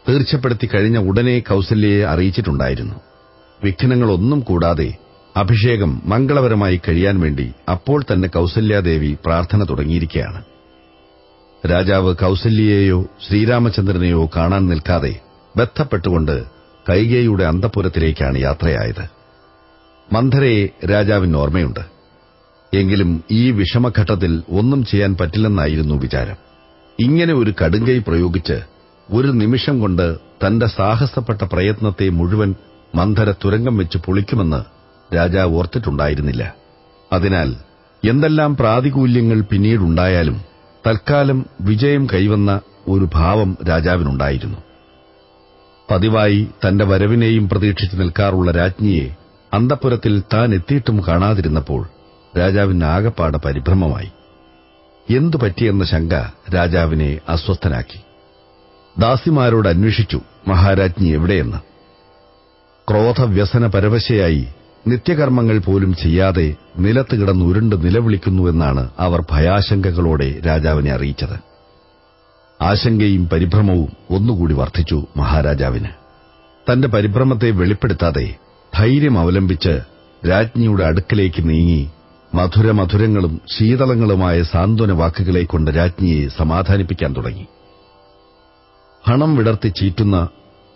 തീർച്ചപ്പെടുത്തി കഴിഞ്ഞ ഉടനെ കൗസല്യയെ അറിയിച്ചിട്ടുണ്ടായിരുന്നു. വിഘ്നങ്ങളൊന്നും കൂടാതെ അഭിഷേകം മംഗളപരമായി കഴിയാൻ വേണ്ടി അപ്പോൾ തന്നെ കൗസല്യാദേവി പ്രാർത്ഥന തുടങ്ങിയിരിക്കുകയാണ്. രാജാവ് കൗസല്യയെയോ ശ്രീരാമചന്ദ്രനെയോ കാണാൻ നിൽക്കാതെ ബന്ധപ്പെട്ടുകൊണ്ട് കൈകേയിയുടെ അന്തഃപുരത്തിലേക്കാണ് യാത്രയായത്. മന്ധരയെ രാജാവിന് ഓർമ്മയുണ്ട്. എങ്കിലും ഈ വിഷമഘട്ടത്തിൽ ഒന്നും ചെയ്യാൻ പറ്റില്ലെന്നായിരുന്നു വിചാരം. ഇങ്ങനെ ഒരു കടുങ്കൈ പ്രയോഗിച്ച് ഒരു നിമിഷം കൊണ്ട് തന്റെ സാഹസപ്പെട്ട പ്രയത്നത്തെ മുഴുവൻ മന്ധര തുരങ്കം വെച്ച് പൊളിക്കുമെന്ന് രാജാവ് ഓർത്തിട്ടുണ്ടായിരുന്നില്ല. അതിനാൽ എന്തെല്ലാം പ്രാതികൂല്യങ്ങൾ പിന്നീടുണ്ടായാലും തൽക്കാലം വിജയം കൈവന്ന ഒരു ഭാവം രാജാവിനുണ്ടായിരുന്നു. പതിവായി തന്റെ വരവിനെയും പ്രതീക്ഷിച്ചു നിൽക്കാറുള്ള രാജ്ഞിയെ അന്തഃപുരത്തിൽ താൻ എത്തിയിട്ടും കാണാതിരുന്നപ്പോൾ രാജാവിന് ആകപ്പാടെ പരിഭ്രമമായി. എന്തു പറ്റിയെന്ന ശങ്ക രാജാവിനെ അസ്വസ്ഥനാക്കി. ദാസിമാരോട് അന്വേഷിച്ചു മഹാരാജ്ഞി എവിടെയെന്ന്. ക്രോധവ്യസന പരവശയായി നിത്യകർമ്മങ്ങൾ പോലും ചെയ്യാതെ നിലത്ത് കിടന്നുരുണ്ട് നിലവിളിക്കുന്നുവെന്നാണ് അവർ ഭയാശങ്കകളോടെ രാജാവിനെ അറിയിച്ചത്. ആശങ്കയും പരിഭ്രമവും ഒന്നുകൂടി വർദ്ധിച്ചു മഹാരാജാവിന്. തന്റെ പരിഭ്രമത്തെ വെളിപ്പെടുത്താതെ ധൈര്യം അവലംബിച്ച് രാജ്ഞിയുടെ അടുക്കലേക്ക് നീങ്ങി മധുരമധുരങ്ങളും ശീതളങ്ങളുമായ സാന്ത്വന വാക്കുകളെക്കൊണ്ട് രാജ്ഞിയെ സമാധാനിപ്പിക്കാൻ തുടങ്ങി. ഹണം വിടർത്തി ചീറ്റുന്ന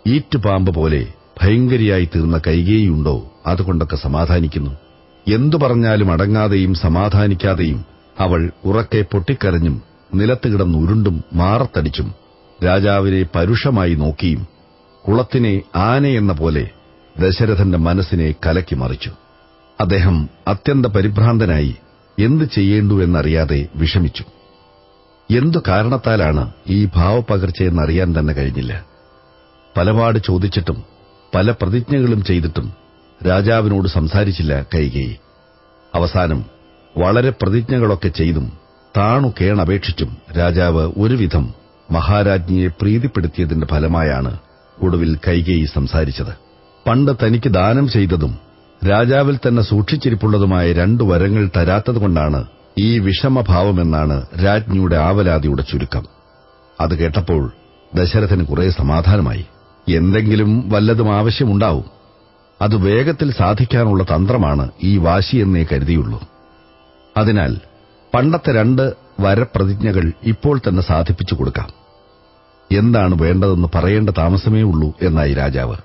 ഈറ്റുപാമ്പ് പോലെ ഭയങ്കരിയായി തീർന്ന കൈകേയിയുണ്ടോ അതുകൊണ്ടൊക്കെ സമാധാനിക്കുന്നു? എന്തു പറഞ്ഞാലും അടങ്ങാതെയും സമാധാനിക്കാതെയും അവൾ ഉറക്കെ പൊട്ടിക്കരഞ്ഞും നിലത്ത് കിടന്നുരുണ്ടും മാറത്തടിച്ചും രാജാവിനെ പരുഷമായി നോക്കിയും കുളത്തിനെ ആനയെന്ന പോലെ ദശരഥന്റെ മനസ്സിനെ കലക്കിമറിച്ചു. അദ്ദേഹം അത്യന്ത പരിഭ്രാന്തനായി എന്തു ചെയ്യേണ്ടു എന്നറിയാതെ വിഷമിച്ചു. എന്തു കാരണത്താലാണ് ഈ ഭാവപകർച്ചയെന്നറിയാൻ തന്നെ കഴിഞ്ഞില്ല. പലപാട് ചോദിച്ചിട്ടും പല പ്രതിജ്ഞകളും ചെയ്തിട്ടും രാജാവിനോട് സംസാരിച്ചില്ല കൈകേയി. അവസാനം വളരെ പ്രതിജ്ഞകളൊക്കെ ചെയ്തും താണു കേണപേക്ഷിച്ചും രാജാവ് ഒരുവിധം മഹാരാജ്ഞിയെ പ്രീതിപ്പെടുത്തിയതിന്റെ ഫലമായാണ് ഒടുവിൽ കൈകേയി സംസാരിച്ചത്. പണ്ട് തനിക്ക് ദാനം ചെയ്തതും രാജാവിൽ തന്നെ സൂക്ഷിച്ചിരിപ്പുള്ളതുമായ 2 വരങ്ങൾ തരാത്തതുകൊണ്ടാണ് ഈ വിഷമഭാവമെന്നാണ് രാജ്ഞിയുടെ ആവലാതിയുടെ ചുരുക്കം. അത് കേട്ടപ്പോൾ ദശരഥന് കുറെ സമാധാനമായി. എന്തെങ്കിലും വല്ലതും ആവശ്യമുണ്ടാവും. അത് വേഗത്തിൽ സാധിക്കാനുള്ള തന്ത്രമാണ് ഈ വാശിയെന്നേ കരുതിയുള്ളൂ. അതിനാൽ പണ്ടത്തെ 2 വരപ്രതിജ്ഞകൾ ഇപ്പോൾ തന്നെ സാധിപ്പിച്ചു കൊടുക്കാം. എന്താണ് വേണ്ടതെന്ന് പറയേണ്ട താമസമേ ഉള്ളൂ എന്നായി രാജാവ്.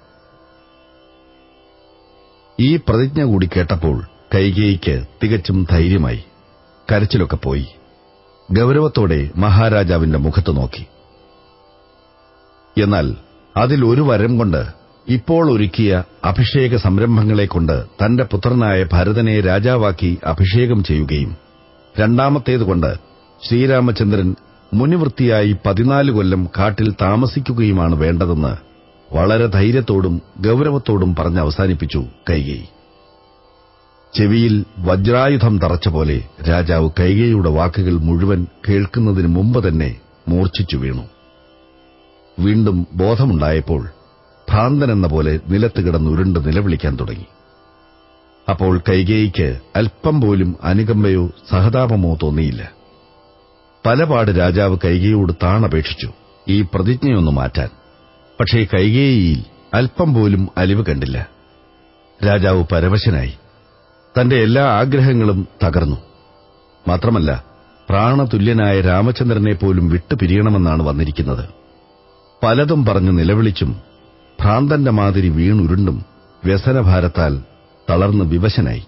ഈ പ്രതിജ്ഞ കൂടി കേട്ടപ്പോൾ കൈകേയിക്ക് തികച്ചും ധൈര്യമായി. കരച്ചിലൊക്കെ പോയി. ഗൌരവത്തോടെ മഹാരാജാവിന്റെ മുഖത്ത് നോക്കി. എന്നാൽ അതിൽ ഒരു വരം കൊണ്ട് ഇപ്പോൾ ഒരുക്കിയ അഭിഷേക സംരംഭങ്ങളെക്കൊണ്ട് തന്റെ പുത്രനായ ഭരതനെ രാജാവാക്കി അഭിഷേകം ചെയ്യുകയും രണ്ടാമത്തേതുകൊണ്ട് ശ്രീരാമചന്ദ്രൻ മുനിവൃത്തിയായി 14 കൊല്ലം കാട്ടിൽ താമസിക്കുകയുമാണ് വേണ്ടതെന്ന് വളരെ ധൈര്യത്തോടും ഗൌരവത്തോടും പറഞ്ഞ് അവസാനിപ്പിച്ചു കൈകേയി. ചെവിയിൽ വജ്രായുധം തറച്ച പോലെ രാജാവ് കൈകേയിയുടെ വാക്കുകൾ മുഴുവൻ കേൾക്കുന്നതിന് മുമ്പ് തന്നെ മൂർച്ഛിച്ചു വീണു. വീണ്ടും ബോധമുണ്ടായപ്പോൾ ഭ്രാന്തനെന്ന പോലെ നിലത്ത് കിടന്നുരുണ്ട് നിലവിളിക്കാൻ തുടങ്ങി. അപ്പോൾ കൈകേയിക്ക് അല്പം പോലും അനുകമ്പയോ സഹതാപമോ തോന്നിയില്ല. പലപാട് രാജാവ് കൈകേയിയോട് താണപേക്ഷിച്ചു ഈ പ്രതിജ്ഞയൊന്നു മാറ്റാൻ. പക്ഷേ കൈകേയിയിൽ അല്പം പോലും അലിവ് കണ്ടില്ല. രാജാവ് പരവശനായി. തന്റെ എല്ലാ ആഗ്രഹങ്ങളും തകർന്നു. മാത്രമല്ല പ്രാണതുല്യനായ രാമചന്ദ്രനെ പോലും വിട്ടുപിരിയണമെന്നാണ് വന്നിരിക്കുന്നത്. പലതും പറഞ്ഞു നിലവിളിച്ചും ഭ്രാന്തന്റെ മാതിരി വീണുരുണ്ടും വ്യസനഭാരത്താൽ തളർന്ന് വിവശനായി.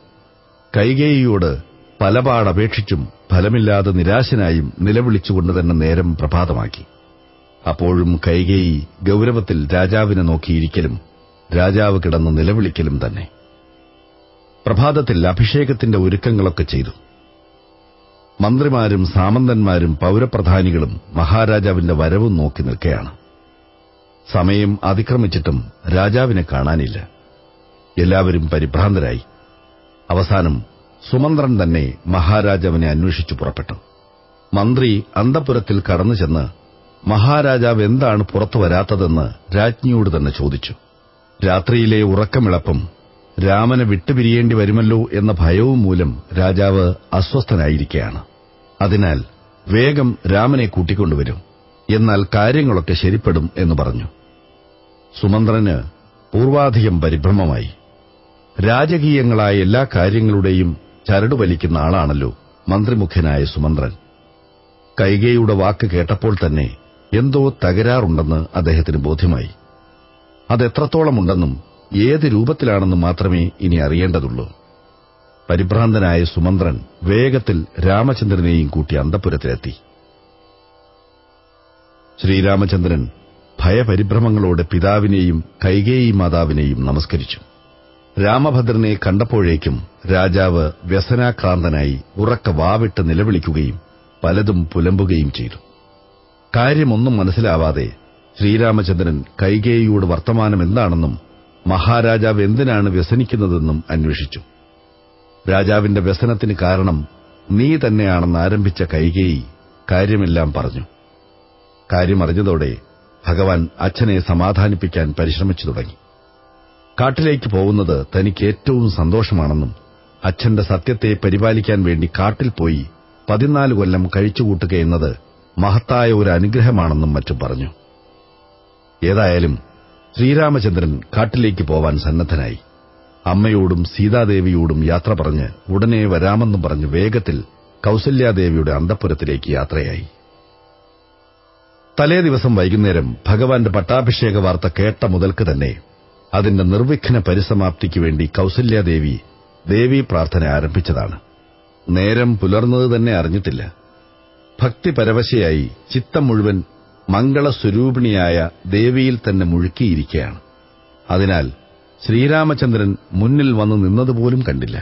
കൈകേയിയോട് പലപാടപേക്ഷിച്ചും ഫലമില്ലാതെ നിരാശനായും നിലവിളിച്ചുകൊണ്ട് തന്നെ നേരം പ്രഭാതമാക്കി. അപ്പോഴും കൈകേയി ഗൌരവത്തിൽ രാജാവിനെ നോക്കിയിരിക്കലും രാജാവ് കിടന്ന് നിലവിളിക്കലും തന്നെ. പ്രഭാതത്തിൽ അഭിഷേകത്തിന്റെ ഒരുക്കങ്ങളൊക്കെ ചെയ്തു. മന്ത്രിമാരും സാമന്തന്മാരും പൌരപ്രധാനികളും മഹാരാജാവിന്റെ വരവും നോക്കി നിൽക്കുകയാണ്. സമയം അതിക്രമിച്ചിട്ടും രാജാവിനെ കാണാനില്ല. എല്ലാവരും പരിഭ്രാന്തരായി. അവസാനം സുമന്ത്രൻ തന്നെ മഹാരാജാവിനെ അന്വേഷിച്ചു പുറപ്പെട്ടു. മന്ത്രി അന്തഃപുരത്തിൽ കടന്നു ചെന്ന് മഹാരാജാവ് എന്താണ് പുറത്തു വരാത്തതെന്ന് രാജ്ഞിയോട് തന്നെ ചോദിച്ചു. രാത്രിയിലെ ഉറക്കമിളപ്പം രാമനെ വിട്ടുപിരിയേണ്ടി വരുമല്ലോ എന്ന ഭയവും മൂലം രാജാവ് അസ്വസ്ഥനായിരിക്കുകയാണ്. അതിനാൽ വേഗം രാമനെ കൂട്ടിക്കൊണ്ടുവരും, എന്നാൽ കാര്യങ്ങളൊക്കെ ശരിപ്പെടും എന്ന് പറഞ്ഞു. സുമന്ത്രന് പൂർവാധികം പരിഭ്രമമായി. രാജകീയങ്ങളായ എല്ലാ കാര്യങ്ങളുടെയും ചരടുവലിക്കുന്ന ആളാണല്ലോ മന്ത്രിമുഖ്യനായ സുമന്ത്രൻ. കൈകേയിയുടെ വാക്ക് കേട്ടപ്പോൾ തന്നെ എന്തോ തകരാറുണ്ടെന്ന് അദ്ദേഹത്തിന് ബോധ്യമായി. അതെത്രത്തോളമുണ്ടെന്നും ഏത് രൂപത്തിലാണെന്നും മാത്രമേ ഇനി അറിയേണ്ടതുള്ളൂ. പരിഭ്രാന്തനായ സുമന്ത്രൻ വേഗത്തിൽ രാമചന്ദ്രനെയും കൂട്ടി അന്തഃപുരത്തിലെത്തി. ശ്രീരാമചന്ദ്രൻ ഭയപരിഭ്രമങ്ങളോടെ പിതാവിനെയും കൈകേയി മാതാവിനെയും നമസ്കരിച്ചു. രാമഭദ്രനെ കണ്ടപ്പോഴേക്കും രാജാവ് വ്യസനാക്രാന്തനായി ഉറക്ക വാവിട്ട് നിലവിളിക്കുകയും പലതും പുലമ്പുകയും ചെയ്തു. കാര്യമൊന്നും മനസ്സിലാവാതെ ശ്രീരാമചന്ദ്രൻ കൈകേയിയോട് വർത്തമാനം എന്താണെന്നും മഹാരാജാവ് എന്തിനാണ് വ്യസനിക്കുന്നതെന്നും അന്വേഷിച്ചു. രാജാവിന്റെ വ്യസനത്തിന് കാരണം നീ തന്നെയാണെന്ന് ആരംഭിച്ച കൈകേയി കാര്യമെല്ലാം പറഞ്ഞു. കാര്യമറിഞ്ഞതോടെ ഭഗവാൻ അച്ഛനെ സമാധാനിപ്പിക്കാൻ പരിശ്രമിച്ചു തുടങ്ങി. കാട്ടിലേക്ക് പോകുന്നത് തനിക്ക് ഏറ്റവും സന്തോഷമാണെന്നും അച്ഛന്റെ സത്യത്തെ പരിപാലിക്കാൻ വേണ്ടി കാട്ടിൽ പോയി 14 കൊല്ലം കഴിച്ചുകൂട്ടുകയെന്നത് മഹത്തായ ഒരു അനുഗ്രഹമാണെന്നും മറ്റും പറഞ്ഞു. ഏതായാലും ശ്രീരാമചന്ദ്രൻ കാട്ടിലേക്ക് പോവാൻ സന്നദ്ധനായി. അമ്മയോടും സീതാദേവിയോടും യാത്ര പറഞ്ഞ് ഉടനെ വരാമെന്നും പറഞ്ഞ് വേഗത്തിൽ കൌസല്യാദേവിയുടെ അന്തഃപുരത്തിലേക്ക് യാത്രയായി. തലേ ദിവസം വൈകുന്നേരം ഭഗവാന്റെ പട്ടാഭിഷേക വാർത്ത കേട്ട മുതൽക്ക് തന്നെ അതിന്റെ നിർവിഘ്ന പരിസമാപ്തിക്ക് വേണ്ടി കൗസല്യാദേവി ദേവീ പ്രാർത്ഥന ആരംഭിച്ചതാണ്. നേരം പുലർന്നത് തന്നെ അറിഞ്ഞിട്ടില്ല. ഭക്തിപരവശയായി ചിത്തം മുഴുവൻ മംഗളസ്വരൂപിണിയായ ദേവിയിൽ തന്നെ മുഴുക്കിയിരിക്കുകയാണ്. അതിനാൽ ശ്രീരാമചന്ദ്രൻ മുന്നിൽ വന്നു നിന്നതുപോലും കണ്ടില്ല.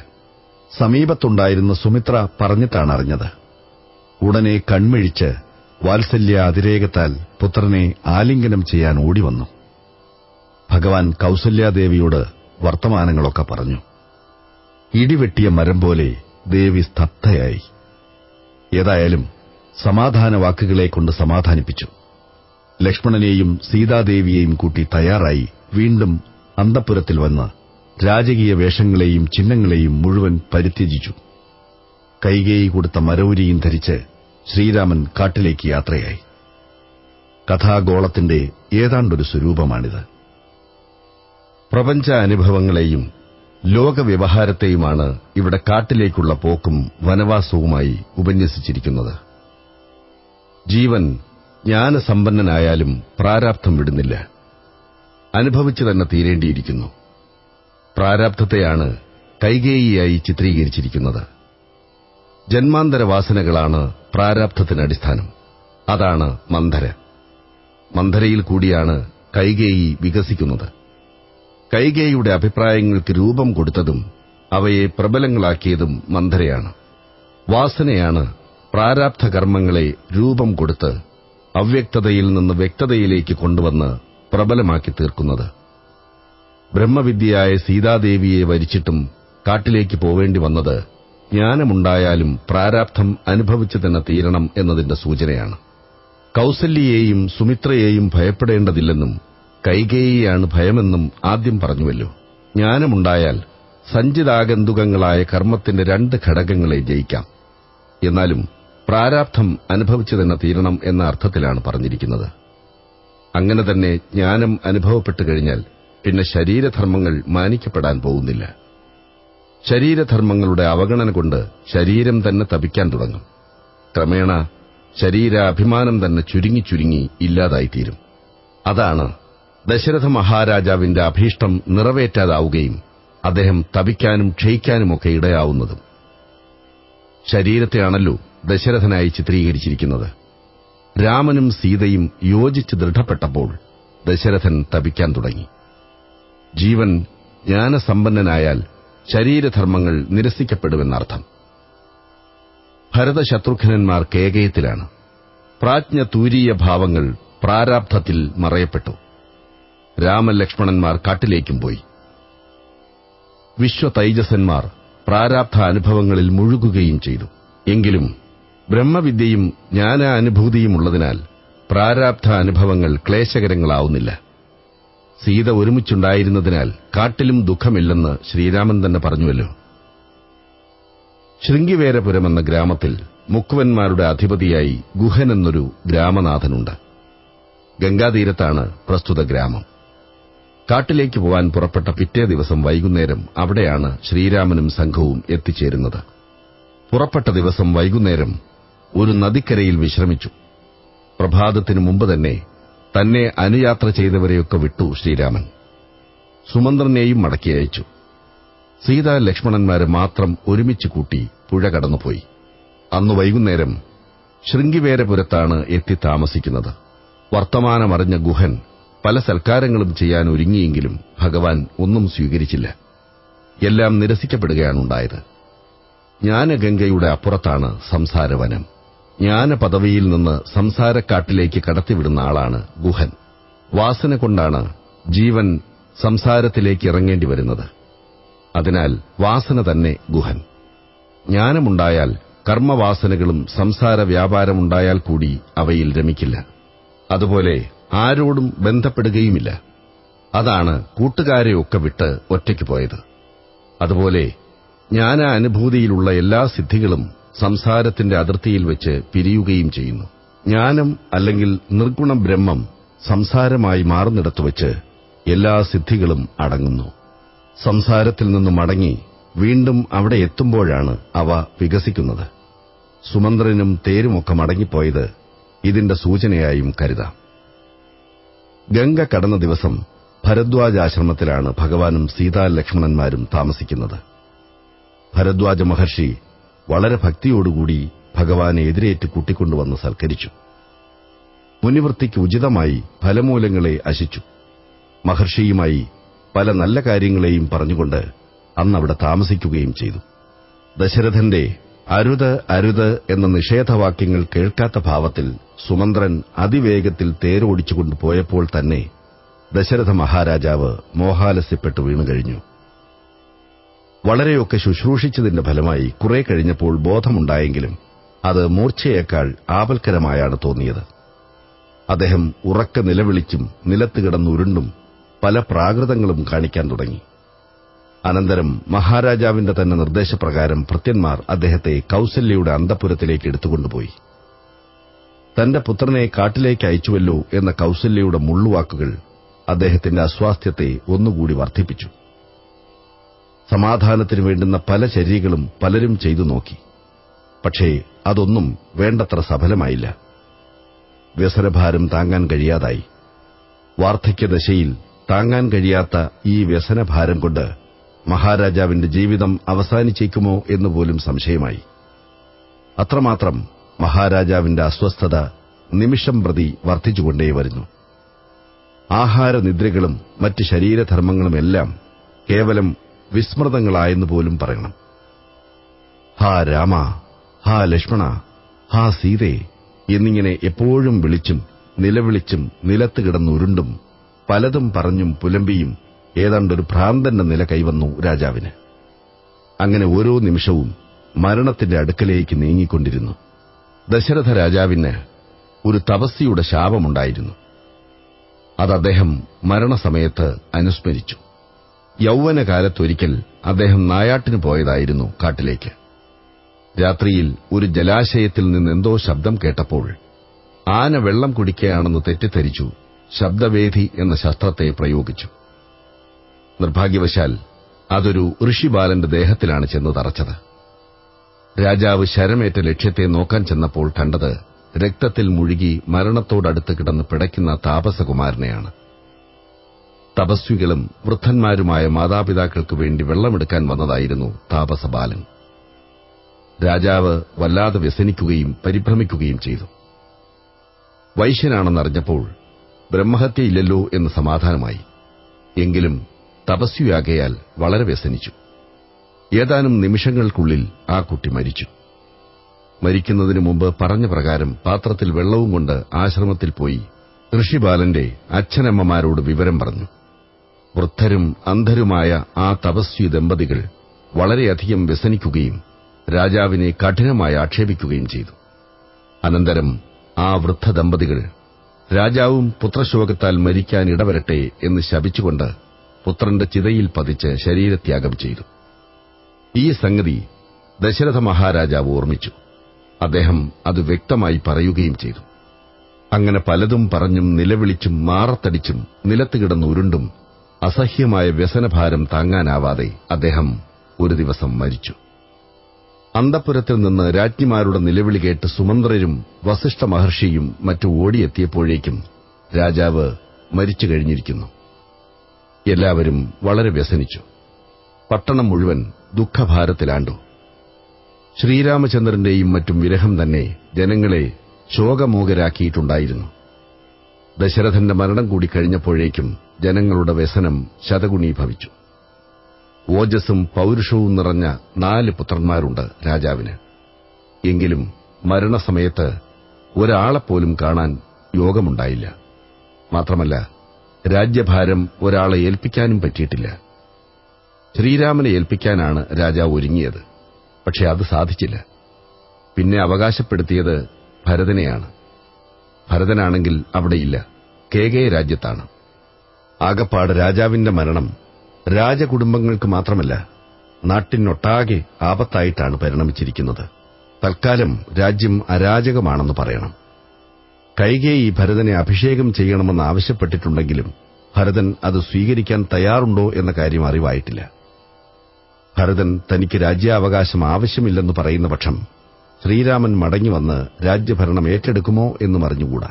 സമീപത്തുണ്ടായിരുന്ന സുമിത്ര പറഞ്ഞിട്ടാണ് അറിഞ്ഞത്. ഉടനെ കൺമിഴിച്ച് വാത്സല്യ അതിരേകത്താൽ പുത്രനെ ആലിംഗനം ചെയ്യാൻ ഓടിവന്നു. ഭഗവാൻ കൗസല്യാദേവിയോട് വർത്തമാനങ്ങളൊക്കെ പറഞ്ഞു. ഇടിവെട്ടിയ മരം പോലെ ദേവി സ്തബ്ധയായി. ഏതായാലും സമാധാന വാക്കുകളെ കൊണ്ട് സമാധാനിപ്പിച്ചു. ലക്ഷ്മണനെയും സീതാദേവിയെയും കൂട്ടി തയ്യാറായി വീണ്ടും അന്തഃപുരത്തിൽ വന്ന് രാജകീയ വേഷങ്ങളെയും ചിഹ്നങ്ങളെയും മുഴുവൻ പരിത്യജിച്ചു. കൈകേയി കൊടുത്ത മരവുരിയും ധരിച്ച് ശ്രീരാമൻ കാട്ടിലേക്ക് യാത്രയായി. കഥാഗോളത്തിന്റെ ഏതാണ്ടൊരു സ്വരൂപമാണിത്. പ്രപഞ്ച അനുഭവങ്ങളെയും ലോകവ്യവഹാരത്തെയുമാണ് ഇവിടെ കാട്ടിലേക്കുള്ള പോക്കും വനവാസവുമായി ഉപന്യസിച്ചിരിക്കുന്നത്. ജീവൻ ജ്ഞാനസമ്പന്നനായാലും പ്രാരാബ്ധം വിടുന്നില്ല. അനുഭവിച്ചു തന്നെ തീരേണ്ടിയിരിക്കുന്നു. പ്രാരാബ്ധത്തെയാണ് കൈകേയിയായി ചിത്രീകരിച്ചിരിക്കുന്നത്. ജന്മാന്തര വാസനകളാണ് പ്രാരാബ്ധത്തിന് അടിസ്ഥാനം. അതാണ് മന്ധര. മന്ധരയിൽ കൂടിയാണ് കൈകേയി വികസിക്കുന്നത്. കൈകേയിയുടെ അഭിപ്രായങ്ങൾക്ക് രൂപം കൊടുത്തതും അവയെ പ്രബലങ്ങളാക്കിയതും മന്ധരയാണ്. വാസനയാണ് പ്രാരാബ്ധ കർമ്മങ്ങളെ രൂപം കൊടുത്ത് അവ്യക്തതയിൽ നിന്ന് വ്യക്തതയിലേക്ക് കൊണ്ടുവന്ന് പ്രബലമാക്കി തീർക്കുന്നത്. ബ്രഹ്മവിദ്യയായ സീതാദേവിയെ വരിച്ചിട്ടും കാട്ടിലേക്ക് പോവേണ്ടി വന്നത് ജ്ഞാനമുണ്ടായാലും പ്രാരാബ്ധം അനുഭവിച്ചു തന്നെ തീരണം എന്നതിന്റെ സൂചനയാണ്. കൗസല്യയെയും സുമിത്രയെയും ഭയപ്പെടേണ്ടതില്ലെന്നും കൈകേയിയാണ് ഭയമെന്നും ആദ്യം പറഞ്ഞുവല്ലോ. ജ്ഞാനമുണ്ടായാൽ സഞ്ചിതാഗന്തുകങ്ങളായ കർമ്മത്തിന്റെ 2 ഘടകങ്ങളെ ജയിക്കാം. എന്നാലും പ്രാരാബ്ധം അനുഭവിച്ചു തന്നെ തീരണം എന്ന അർത്ഥത്തിലാണ് പറഞ്ഞിരിക്കുന്നത്. അങ്ങനെ തന്നെ ജ്ഞാനം അനുഭവപ്പെട്ടു കഴിഞ്ഞാൽ പിന്നെ ശരീരധർമ്മങ്ങൾ മാനിക്കപ്പെടാൻ പോകുന്നില്ല. ശരീരധർമ്മങ്ങളുടെ അവഗണന കൊണ്ട് ശരീരം തന്നെ തപിക്കാൻ തുടങ്ങും. ക്രമേണ ശരീരാഭിമാനം തന്നെ ചുരുങ്ങി ചുരുങ്ങി ഇല്ലാതായിത്തീരും. അതാണ് ദശരഥ മഹാരാജാവിന്റെ അഭീഷ്ടം നിറവേറ്റാതാവുകയും അദ്ദേഹം തപിക്കാനും ക്ഷയിക്കാനുമൊക്കെ ഇടയാവുന്നതും. ശരീരത്തെയാണല്ലോ ദശരഥനായി ചിത്രീകരിച്ചിരിക്കുന്നത്. രാമനും സീതയും യോജിച്ച് ദൃഢപ്പെട്ടപ്പോൾ ദശരഥൻ തപിക്കാൻ തുടങ്ങി. ജീവൻ ജ്ഞാനസമ്പന്നനായാൽ ശരീരധർമ്മങ്ങൾ നിരസിക്കപ്പെടുമെന്നർത്ഥം. ഭരതശത്രുഘ്നന്മാർ കേകയത്തിലാണ്. പ്രാജ്ഞതൂരീയ ഭാവങ്ങൾ പ്രാരാബ്ധത്തിൽ മറയപ്പെട്ടു. രാമലക്ഷ്മണന്മാർ കാട്ടിലേക്കും പോയി. വിശ്വതൈജസന്മാർ പ്രാരാബ്ധ അനുഭവങ്ങളിൽ മുഴുകുകയും ചെയ്തു. എങ്കിലും ബ്രഹ്മവിദ്യയും ജ്ഞാനാനുഭൂതിയുമുള്ളതിനാൽ പ്രാരാബ്ധ അനുഭവങ്ങൾ ക്ലേശകരങ്ങളാവുന്നില്ല. സീത ഒരുമിച്ചുണ്ടായിരുന്നതിനാൽ കാട്ടിലും ദുഃഖമില്ലെന്ന് ശ്രീരാമൻ തന്നെ പറഞ്ഞുവല്ലോ. ശൃംഗിവേരപുരമെന്ന ഗ്രാമത്തിൽ മുക്കുവന്മാരുടെ അധിപതിയായി ഗുഹൻ എന്നൊരു ഗ്രാമനാഥനുണ്ട്. ഗംഗാതീരത്താണ് പ്രസ്തുത ഗ്രാമം. കാട്ടിലേക്ക് പോവാൻ പുറപ്പെട്ട പിറ്റേ ദിവസം വൈകുന്നേരം അവിടെയാണ് ശ്രീരാമനും സംഘവും എത്തിച്ചേരുന്നത്. പുറപ്പെട്ട ദിവസം വൈകുന്നേരം ഒരു നദിക്കരയിൽ വിശ്രമിച്ചു. പ്രഭാതത്തിനു മുമ്പ് തന്നെ അനുയാത്ര ചെയ്തവരെയൊക്കെ വിട്ടു ശ്രീരാമൻ. സുമന്ത്രനെയും മടക്കി അയച്ചു. സീതാ ലക്ഷ്മണന്മാരെ മാത്രം ഒരുമിച്ച് കൂട്ടി പുഴ കടന്നുപോയി. അന്ന് വൈകുന്നേരം ശൃംഗിവേരപുരത്താണ് എത്തി താമസിക്കുന്നത്. വർത്തമാനമറിഞ്ഞ ഗുഹൻ പല സൽക്കാരങ്ങളും ചെയ്യാൻ ഒരുങ്ങിയെങ്കിലും ഭഗവാൻ ഒന്നും സ്വീകരിച്ചില്ല. എല്ലാം നിരസിക്കപ്പെടുകയാണുണ്ടായത്. ജ്ഞാനഗംഗയുടെ അപ്പുറത്താണ് സംസാരവനം. ജ്ഞാനപദവിയിൽ നിന്ന് സംസാരക്കാട്ടിലേക്ക് കടത്തിവിടുന്ന ആളാണ് ഗുഹൻ. വാസന കൊണ്ടാണ് ജീവൻ സംസാരത്തിലേക്ക് ഇറങ്ങേണ്ടി വരുന്നത്. അതിനാൽ വാസന തന്നെ ഗുഹൻ. ജ്ഞാനമുണ്ടായാൽ കർമ്മവാസനകളും സംസാര വ്യാപാരമുണ്ടായാൽ കൂടി അവയിൽ രമിക്കില്ല. അതുപോലെ ആരോടും ബന്ധപ്പെടുകയുമില്ല. അതാണ് കൂട്ടുകാരെയൊക്കെ വിട്ട് ഒറ്റയ്ക്ക് പോയത്. അതുപോലെ ജ്ഞാനാനുഭൂതിയിലുള്ള എല്ലാ സിദ്ധികളും സംസാരത്തിന്റെ അതിർത്തിയിൽ വെച്ച് പിരിയുകയും ചെയ്യുന്നു. ജ്ഞാനം അല്ലെങ്കിൽ നിർഗുണ ബ്രഹ്മം സംസാരമായി മാറുന്നിടത്തുവച്ച് എല്ലാ സിദ്ധികളും അടങ്ങുന്നു. സംസാരത്തിൽ നിന്ന് മടങ്ങി വീണ്ടും അവിടെ എത്തുമ്പോഴാണ് അവ വികസിക്കുന്നത്. സുമന്ത്രനും തേരുമൊക്കെ മടങ്ങിപ്പോയത് ഇതിന്റെ സൂചനയായും കരുതാം. ഗംഗ കടന്ന ദിവസം ഭരദ്വാജാശ്രമത്തിലാണ് ഭഗവാനും സീതാലക്ഷ്മണന്മാരും താമസിക്കുന്നത്. ഭരദ്വാജ മഹർഷി വളരെ ഭക്തിയോടുകൂടി ഭഗവാനെ എതിരേറ്റ് കൂട്ടിക്കൊണ്ടുവന്ന് സൽക്കരിച്ചു. മുനിവൃത്തിക്ക് ഉചിതമായി ഫലമൂലങ്ങളെ അശിച്ചു. മഹർഷിയുമായി പല നല്ല കാര്യങ്ങളെയും പറഞ്ഞുകൊണ്ട് അന്നവിടെ താമസിക്കുകയും ചെയ്തു. ദശരഥന്റെ അരുത് അരുത് എന്ന നിഷേധവാക്യങ്ങൾ കേൾക്കാത്ത ഭാവത്തിൽ സുമന്ത്രൻ അതിവേഗത്തിൽ തേരോടിച്ചുകൊണ്ട് പോയപ്പോൾ തന്നെ ദശരഥ മഹാരാജാവ് മോഹാലസ്യപ്പെട്ടു വീണുകഴിഞ്ഞു. വളരെയൊക്കെ ശുശ്രൂഷിച്ചതിന്റെ ഫലമായി കുറെ കഴിഞ്ഞപ്പോൾ ബോധമുണ്ടായെങ്കിലും അത് മൂർച്ഛയേക്കാൾ ആപൽക്കരമായാണ് തോന്നിയത്. അദ്ദേഹം ഉറക്കെ നിലവിളിച്ചും നിലത്ത് കിടന്നുരുണ്ടും പല പ്രാകൃതങ്ങളും കാണിക്കാൻ തുടങ്ങി. അനന്തരം മഹാരാജാവിന്റെ തന്നെ നിർദ്ദേശപ്രകാരം ഭൃത്യന്മാർ അദ്ദേഹത്തെ കൌസല്യയുടെ അന്തഃപുരത്തിലേക്ക് എടുത്തുകൊണ്ടുപോയി. തന്റെ പുത്രനെ കാട്ടിലേക്ക് അയച്ചുവല്ലോ എന്ന കൌസല്യയുടെ മുള്ളുവാക്കുകൾ അദ്ദേഹത്തിന്റെ അസ്വാസ്ഥ്യത്തെ ഒന്നുകൂടി വർദ്ധിപ്പിച്ചു. സമാധാനത്തിനു വേണ്ടുന്ന പല ചര്യകളും പലരും ചെയ്തു നോക്കി. പക്ഷേ അതൊന്നും വേണ്ടത്ര സഫലമായില്ല. വ്യസനഭാരം താങ്ങാൻ കഴിയാതായി. വാർദ്ധക്യദശയിൽ താങ്ങാൻ കഴിയാത്ത ഈ വ്യസനഭാരം കൊണ്ട് മഹാരാജാവിന്റെ ജീവിതം അവസാനിച്ചേക്കുമോ എന്നുപോലും സംശയമായി. അത്രമാത്രം മഹാരാജാവിന്റെ അസ്വസ്ഥത നിമിഷം പ്രതി വർദ്ധിച്ചുകൊണ്ടേ വരുന്നു. ആഹാരനിദ്രകളും മറ്റ് ശരീരധർമ്മങ്ങളുമെല്ലാം കേവലം വിസ്മൃതങ്ങളായെന്ന് പോലും പറയണം. ഹാ രാമ, ഹാ ലക്ഷ്മണ, ഹാ സീതേ എന്നിങ്ങനെ എപ്പോഴും വിളിച്ചും നിലവിളിച്ചും നിലത്ത് കിടന്നുരുണ്ടും പലതും പറഞ്ഞും പുലമ്പിയും ഏതാണ്ടൊരു ഭ്രാന്തന്റെ നില കൈവന്നു രാജാവിന്. അങ്ങനെ ഓരോ നിമിഷവും മരണത്തിന്റെ അടുക്കലേക്ക് നീങ്ങിക്കൊണ്ടിരുന്നു. ദശരഥ രാജാവിന് ഒരു തപസ്വിയുടെ ശാപമുണ്ടായിരുന്നു. അത് അദ്ദേഹം മരണസമയത്ത് അനുസ്മരിച്ചു. യൗവനകാലത്തൊരിക്കൽ അദ്ദേഹം നായാട്ടിന് പോയതായിരുന്നു കാട്ടിലേക്ക്. രാത്രിയിൽ ഒരു ജലാശയത്തിൽ നിന്നെന്തോ ശബ്ദം കേട്ടപ്പോൾ ആന വെള്ളം കുടിക്കുകയാണെന്ന് തെറ്റിദ്ധരിച്ചു ശബ്ദവേദി എന്ന ശസ്ത്രത്തെ പ്രയോഗിച്ചു. നിർഭാഗ്യവശാൽ അതൊരു ഋഷിബാലന്റെ ദേഹത്തിലാണ് ചെന്ന് തറച്ചത്. രാജാവ് ശരമേറ്റ ലക്ഷ്യത്തെ നോക്കാൻ ചെന്നപ്പോൾ കണ്ടത് രക്തത്തിൽ മുഴുകി മരണത്തോടടുത്ത് കിടന്ന് പിടയ്ക്കുന്ന താപസകുമാരനെയാണ്. തപസ്വികളും വൃദ്ധന്മാരുമായ മാതാപിതാക്കൾക്ക് വേണ്ടി വെള്ളമെടുക്കാൻ വന്നതായിരുന്നു താപസബാലൻ. രാജാവ് വല്ലാതെ വ്യസനിക്കുകയും പരിഭ്രമിക്കുകയും ചെയ്തു. വൈശ്യനാണെന്നറിഞ്ഞപ്പോൾ ബ്രഹ്മഹത്യയില്ലല്ലോ എന്ന് സമാധാനമായി. എങ്കിലും തപസ്വിയാകയാൽ വളരെ വ്യസനിച്ചു. ഏതാനും നിമിഷങ്ങൾക്കുള്ളിൽ ആ കുട്ടി മരിച്ചു. മരിക്കുന്നതിനു മുമ്പ് പറഞ്ഞ പ്രകാരം പാത്രത്തിൽ വെള്ളവും കൊണ്ട് ആശ്രമത്തിൽ പോയി ഋഷിബാലന്റെ അച്ഛനമ്മമാരോട് വിവരം പറഞ്ഞു. വൃദ്ധരും അന്ധരുമായ ആ തപസ്വി ദമ്പതികൾ വളരെയധികം വ്യസനിക്കുകയും രാജാവിനെ കഠിനമായി ആക്ഷേപിക്കുകയും ചെയ്തു. അനന്തരം ആ വൃദ്ധ ദമ്പതികൾ രാജാവും പുത്രശോകത്താൽ മരിക്കാൻ ഇടവരട്ടെ എന്ന് ശപിച്ചുകൊണ്ട് പുത്രന്റെ ചിതയിൽ പതിച്ച് ശരീരത്യാഗം ചെയ്തു. ഈ സംഗതി ദശരഥ മഹാരാജാവ് ഓർമ്മിച്ചു. അദ്ദേഹം അത് വ്യക്തമായി പറയുകയും ചെയ്തു. അങ്ങനെ പലതും പറഞ്ഞും നിലവിളിച്ചും മാറത്തടിച്ചും നിലത്ത് കിടന്നുരുണ്ടും അസഹ്യമായ വ്യസനഭാരം താങ്ങാനാവാതെ അദ്ദേഹം ഒരു ദിവസം മരിച്ചു. അന്തഃപുരത്തിൽ നിന്ന് രാജ്ഞിമാരുടെ നിലവിളി കേട്ട് സുമന്ത്രരും വസിഷ്ഠ മഹർഷിയും മറ്റു ഓടിയെത്തിയപ്പോഴേക്കും രാജാവ് മരിച്ചു കഴിഞ്ഞിരിക്കുന്നു. എല്ലാവരും വളരെ വ്യസനിച്ചു. പട്ടണം മുഴുവൻ ദുഃഖഭാരത്തിലാണ്ടു. ശ്രീരാമചന്ദ്രന്റെയും മറ്റും വിരഹം തന്നെ ജനങ്ങളെ ശോകമൂകരാക്കിയിട്ടുണ്ടായിരുന്നു. ദശരഥന്റെ മരണം കൂടി കഴിഞ്ഞപ്പോഴേക്കും ജനങ്ങളുടെ വ്യസനം ശതഗുണീഭവിച്ചു. ഓജസ്സും പൌരുഷവും നിറഞ്ഞ 4 പുത്രന്മാരുണ്ട് രാജാവിന്. എങ്കിലും മരണസമയത്ത് ഒരാളെപ്പോലും കാണാൻ യോഗമുണ്ടായില്ല. മാത്രമല്ല രാജ്യഭാരം ഒരാളെ ഏൽപ്പിക്കാനും പറ്റിയിട്ടില്ല. ശ്രീരാമനെ ഏൽപ്പിക്കാനാണ് രാജാവ് ഒരുങ്ങിയത്. പക്ഷെ അത് സാധിച്ചില്ല. പിന്നെ അവകാശപ്പെടുത്തിയത് ഭരതനെയാണ്. ഭരതനാണെങ്കിൽ അവിടെയില്ല, കേകയ രാജ്യത്താണ്. ആകപ്പാട് രാജാവിന്റെ മരണം രാജകുടുംബങ്ങൾക്ക് മാത്രമല്ല നാട്ടിനൊട്ടാകെ ആപത്തായിട്ടാണ് പരിണമിച്ചിരിക്കുന്നത്. തൽക്കാലം രാജ്യം അരാജകമാണെന്ന് പറയണം. കൈകേയി ഭരതനെ അഭിഷേകം ചെയ്യണമെന്ന് ആവശ്യപ്പെട്ടിട്ടുണ്ടെങ്കിലും ഭരതൻ അത് സ്വീകരിക്കാൻ തയ്യാറുണ്ടോ എന്ന കാര്യം അറിവായിട്ടില്ല. ഭരതൻ തനിക്ക് രാജ്യാവകാശം ആവശ്യമില്ലെന്ന് പറയുന്ന പക്ഷം ശ്രീരാമൻ മടങ്ങിവന്ന് രാജ്യഭരണം ഏറ്റെടുക്കുമോ എന്നും അറിഞ്ഞുകൂടാ.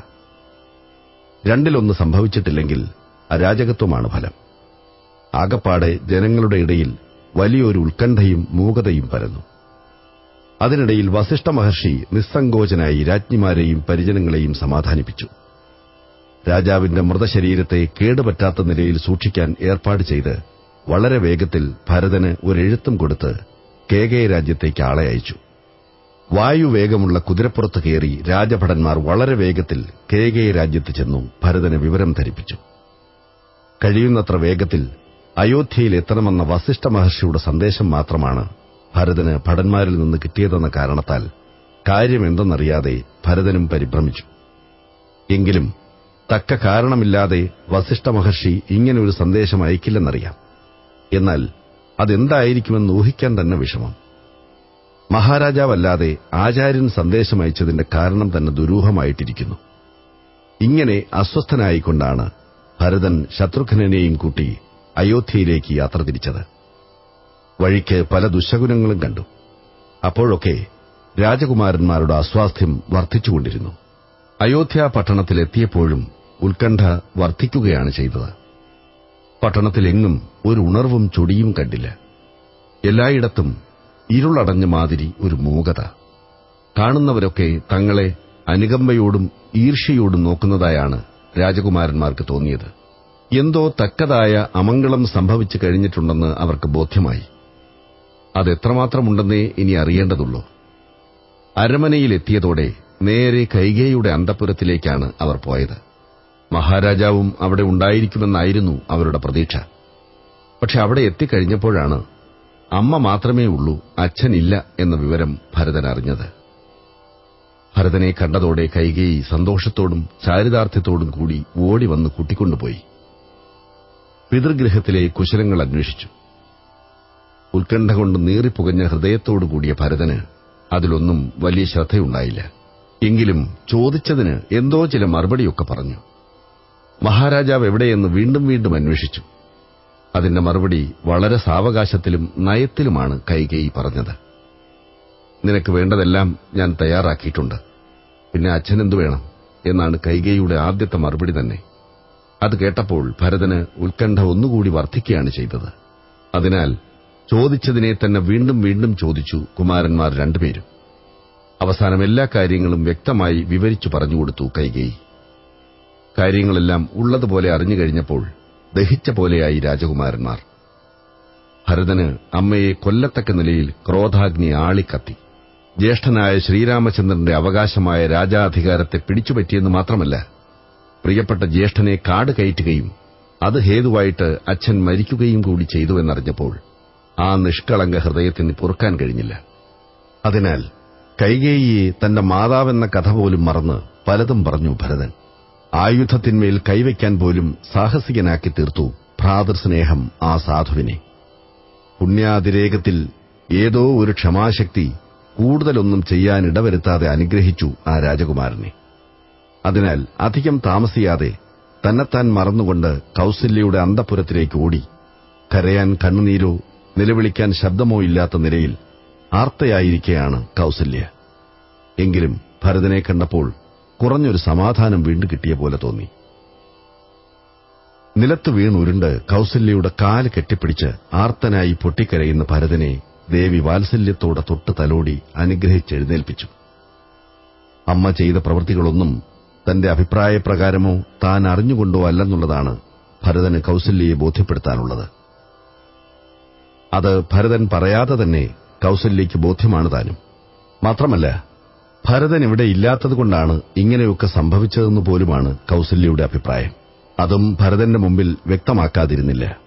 രണ്ടിലൊന്ന് സംഭവിച്ചിട്ടില്ലെങ്കിൽ അരാജകത്വമാണ് ഫലം. ആകപ്പാടെ ജനങ്ങളുടെ ഇടയിൽ വലിയൊരു ഉത്കണ്ഠയും മൂകതയും പരന്നു. അതിനിടയിൽ വസിഷ്ഠ മഹർഷി നിസ്സങ്കോചനായി രാജ്ഞിമാരെയും പരിജനങ്ങളെയും സമാധാനിപ്പിച്ചു. രാജാവിന്റെ മൃതശരീരത്തെ കേടുപറ്റാത്ത നിലയിൽ സൂക്ഷിക്കാൻ ഏർപ്പാട് ചെയ്ത് വളരെ വേഗത്തിൽ ഭരതന് ഒരെഴുത്തും കൊടുത്ത് കേകയ രാജ്യത്തേക്ക് ആളെ അയച്ചു. വായുവേഗമുള്ള കുതിരപ്പുറത്ത് കയറി രാജഭടന്മാർ വളരെ വേഗത്തിൽ കേകയ രാജ്യത്ത് ചെന്നു ഭരതന് വിവരം ധരിപ്പിച്ചു. കഴിയുന്നത്ര വേഗത്തിൽ അയോധ്യയിൽ എത്തണമെന്ന വസിഷ്ഠ മഹർഷിയുടെ സന്ദേശം മാത്രമാണ് ഭരതന് ഭടന്മാരിൽ നിന്ന് കിട്ടിയതെന്ന കാരണത്താൽ കാര്യമെന്തെന്നറിയാതെ ഭരതനും പരിഭ്രമിച്ചു. എങ്കിലും തക്ക കാരണമില്ലാതെ വസിഷ്ഠ മഹർഷി ഇങ്ങനെയൊരു സന്ദേശം അയക്കില്ലെന്നറിയാം. എന്നാൽ അതെന്തായിരിക്കുമെന്ന് ഊഹിക്കാൻ തന്നെ വിഷമം. മഹാരാജാവല്ലാതെ ആചാര്യൻ സന്ദേശം അയച്ചതിന്റെ കാരണം തന്നെ ദുരൂഹമായിട്ടിരിക്കുന്നു. ഇങ്ങനെ അസ്വസ്ഥനായിക്കൊണ്ടാണ് ഭരതൻ ശത്രുഘ്നെയും കൂട്ടി അയോധ്യയിലേക്ക് യാത്ര തിരിച്ചത്. വഴിക്ക് പല ദുശ്ശകുനങ്ങളും കണ്ടു. അപ്പോഴൊക്കെ രാജകുമാരന്മാരുടെ അസ്വാസ്ഥ്യം വർദ്ധിച്ചുകൊണ്ടിരുന്നു. അയോധ്യ പട്ടണത്തിലെത്തിയപ്പോഴും ഉത്കണ്ഠ വർദ്ധിക്കുകയാണ് ചെയ്തത്. പട്ടണത്തിലെങ്ങും ഒരു ഉണർവും ചൊടിയും കണ്ടില്ല. എല്ലായിടത്തും ഇരുളടഞ്ഞ മാതിരി ഒരു മൂകത. കാണുന്നവരൊക്കെ തങ്ങളെ അനുകമ്പയോടും ഈർഷ്യയോടും നോക്കുന്നതായാണ് രാജകുമാരന്മാർക്ക് തോന്നിയത്. എന്തോ തക്കതായ അമംഗളം സംഭവിച്ചു കഴിഞ്ഞിട്ടുണ്ടെന്ന് അവർക്ക് ബോധ്യമായി. അതെത്രമാത്രമുണ്ടെന്നേ ഇനി അറിയേണ്ടതുള്ളൂ. അരമനയിലെത്തിയതോടെ നേരെ കൈകേയിയുടെ അന്തഃപുരത്തിലേക്കാണ് അവർ പോയത്. മഹാരാജാവും അവിടെ ഉണ്ടായിരിക്കുമെന്നായിരുന്നു അവരുടെ പ്രതീക്ഷ. പക്ഷെ അവിടെ എത്തിക്കഴിഞ്ഞപ്പോഴാണ് അമ്മ മാത്രമേ ഉള്ളൂ, അച്ഛനില്ല എന്ന വിവരം ഭരതൻ അറിഞ്ഞത്. ഭരതനെ കണ്ടതോടെ കൈകേയി സന്തോഷത്തോടും ചാരിതാർത്ഥ്യത്തോടും കൂടി ഓടിവന്ന് കൂട്ടിക്കൊണ്ടുപോയി. പിതൃഗൃഹത്തിലെ കുശലങ്ങൾ അന്വേഷിച്ചു. ഉത്കണ്ഠ കൊണ്ട് നീറിപ്പുകഞ്ഞ ഹൃദയത്തോടുകൂടിയ ഭരതന് അതിലൊന്നും വലിയ ശ്രദ്ധയുണ്ടായില്ല. എങ്കിലും ചോദിച്ചതിന് എന്തോ ചില മറുപടിയൊക്കെ പറഞ്ഞു. മഹാരാജാവ് എവിടെയെന്ന് വീണ്ടും വീണ്ടും അന്വേഷിച്ചു. അതിന്റെ മറുപടി വളരെ സാവകാശത്തിലും നയത്തിലുമാണ് കൈകേയി പറഞ്ഞത്. നിനക്ക് വേണ്ടതെല്ലാം ഞാൻ തയ്യാറാക്കിയിട്ടുണ്ട്, പിന്നെ അച്ഛനെന്തു വേണം എന്നാണ് കൈകേയിയുടെ ആദ്യത്തെ മറുപടി തന്നെ. അത് കേട്ടപ്പോൾ ഭരതന് ഉത്കണ്ഠ ഒന്നുകൂടി വർദ്ധിക്കുകയാണ് ചെയ്തത്. അതിനാൽ ചോദിച്ചതിനെ തന്നെ വീണ്ടും വീണ്ടും ചോദിച്ചു കുമാരന്മാർ രണ്ടുപേരും. അവസാനം എല്ലാ കാര്യങ്ങളും വ്യക്തമായി വിവരിച്ചു പറഞ്ഞുകൊടുത്തു കൈകേയി. കാര്യങ്ങളെല്ലാം ഉള്ളതുപോലെ അറിഞ്ഞുകഴിഞ്ഞപ്പോൾ ദഹിച്ച പോലെയായി രാജകുമാരന്മാർ. ഭരതന് അമ്മയെ കൊല്ലത്തക്ക നിലയിൽ ക്രോധാഗ്നി ആളിക്കത്തി. ജ്യേഷ്ഠനായ ശ്രീരാമചന്ദ്രന്റെ അവകാശമായ രാജാധികാരത്തെ പിടിച്ചുപറ്റിയെന്ന് മാത്രമല്ല, പ്രിയപ്പെട്ട ജ്യേഷ്ഠനെ കാട് കയറ്റുകയും അത് ഹേതുവായിട്ട് അച്ഛൻ മരിക്കുകയും കൂടി ചെയ്തുവെന്നറിഞ്ഞപ്പോൾ ആ നിഷ്കളങ്ക ഹൃദയത്തിന് പൊറുക്കാൻ കഴിഞ്ഞില്ല. അതിനാൽ കൈകേയിയെ തന്റെ മാതാവെന്ന കഥ പോലും മറന്ന് പലതും പറഞ്ഞു ഭരതൻ. ആയുധത്തിന്മേൽ കൈവയ്ക്കാൻ പോലും സാഹസികനാക്കി തീർത്തു ഭ്രാതൃസ്നേഹം ആ സാധുവിനെ. പുണ്യാതിരേകത്തിൽ ഏതോ ഒരു ക്ഷമാശക്തി കൂടുതലൊന്നും ചെയ്യാനിടവരുത്താതെ അനുഗ്രഹിച്ചു ആ രാജകുമാരനെ. അതിനാൽ അധികം താമസിയാതെ തന്നെത്താൻ മറന്നുകൊണ്ട് കൗസല്യയുടെ അന്തഃപുരത്തിലേക്ക് ഓടി. കരയാൻ കണ്ണുനീരോ നിലവിളിക്കാൻ ശബ്ദമോ ഇല്ലാത്ത നിലയിൽ ആർത്തയായിരിക്കെയാണ് കൗസല്യ. എങ്കിലും ഭരതനെ കണ്ടപ്പോൾ കുറഞ്ഞൊരു സമാധാനം വീണ്ടും കിട്ടിയ പോലെ തോന്നി. നിലത്ത് വീണുരുണ്ട് കൗസല്യയുടെ കാല് കെട്ടിപ്പിടിച്ച് ആർത്തനായി പൊട്ടിക്കരയുന്ന ഭരതനെ ദേവി വാത്സല്യത്തോടെ തൊട്ട് തലോടി അനുഗ്രഹിച്ചെഴുന്നേൽപ്പിച്ചു. അമ്മ ചെയ്ത പ്രവൃത്തികളൊന്നും തന്റെ അഭിപ്രായപ്രകാരമോ താൻ അറിഞ്ഞുകൊണ്ടോ അല്ലെന്നുള്ളതാണ് ഭരതന് കൗസല്യയെ ബോധ്യപ്പെടുത്താനുള്ളത്. അത് ഭരതൻ പറയാതെ തന്നെ കൗസല്യയ്ക്ക് ബോധ്യമാണ് താനും. മാത്രമല്ല, ഭരതൻ ഇവിടെ ഇല്ലാത്തതുകൊണ്ടാണ് ഇങ്ങനെയൊക്കെ സംഭവിച്ചതെന്ന് പോലുമാണ് കൗസല്യയുടെ അഭിപ്രായം. അതും ഭരതന്റെ മുമ്പിൽ വ്യക്തമാക്കാതിരുന്നില്ല.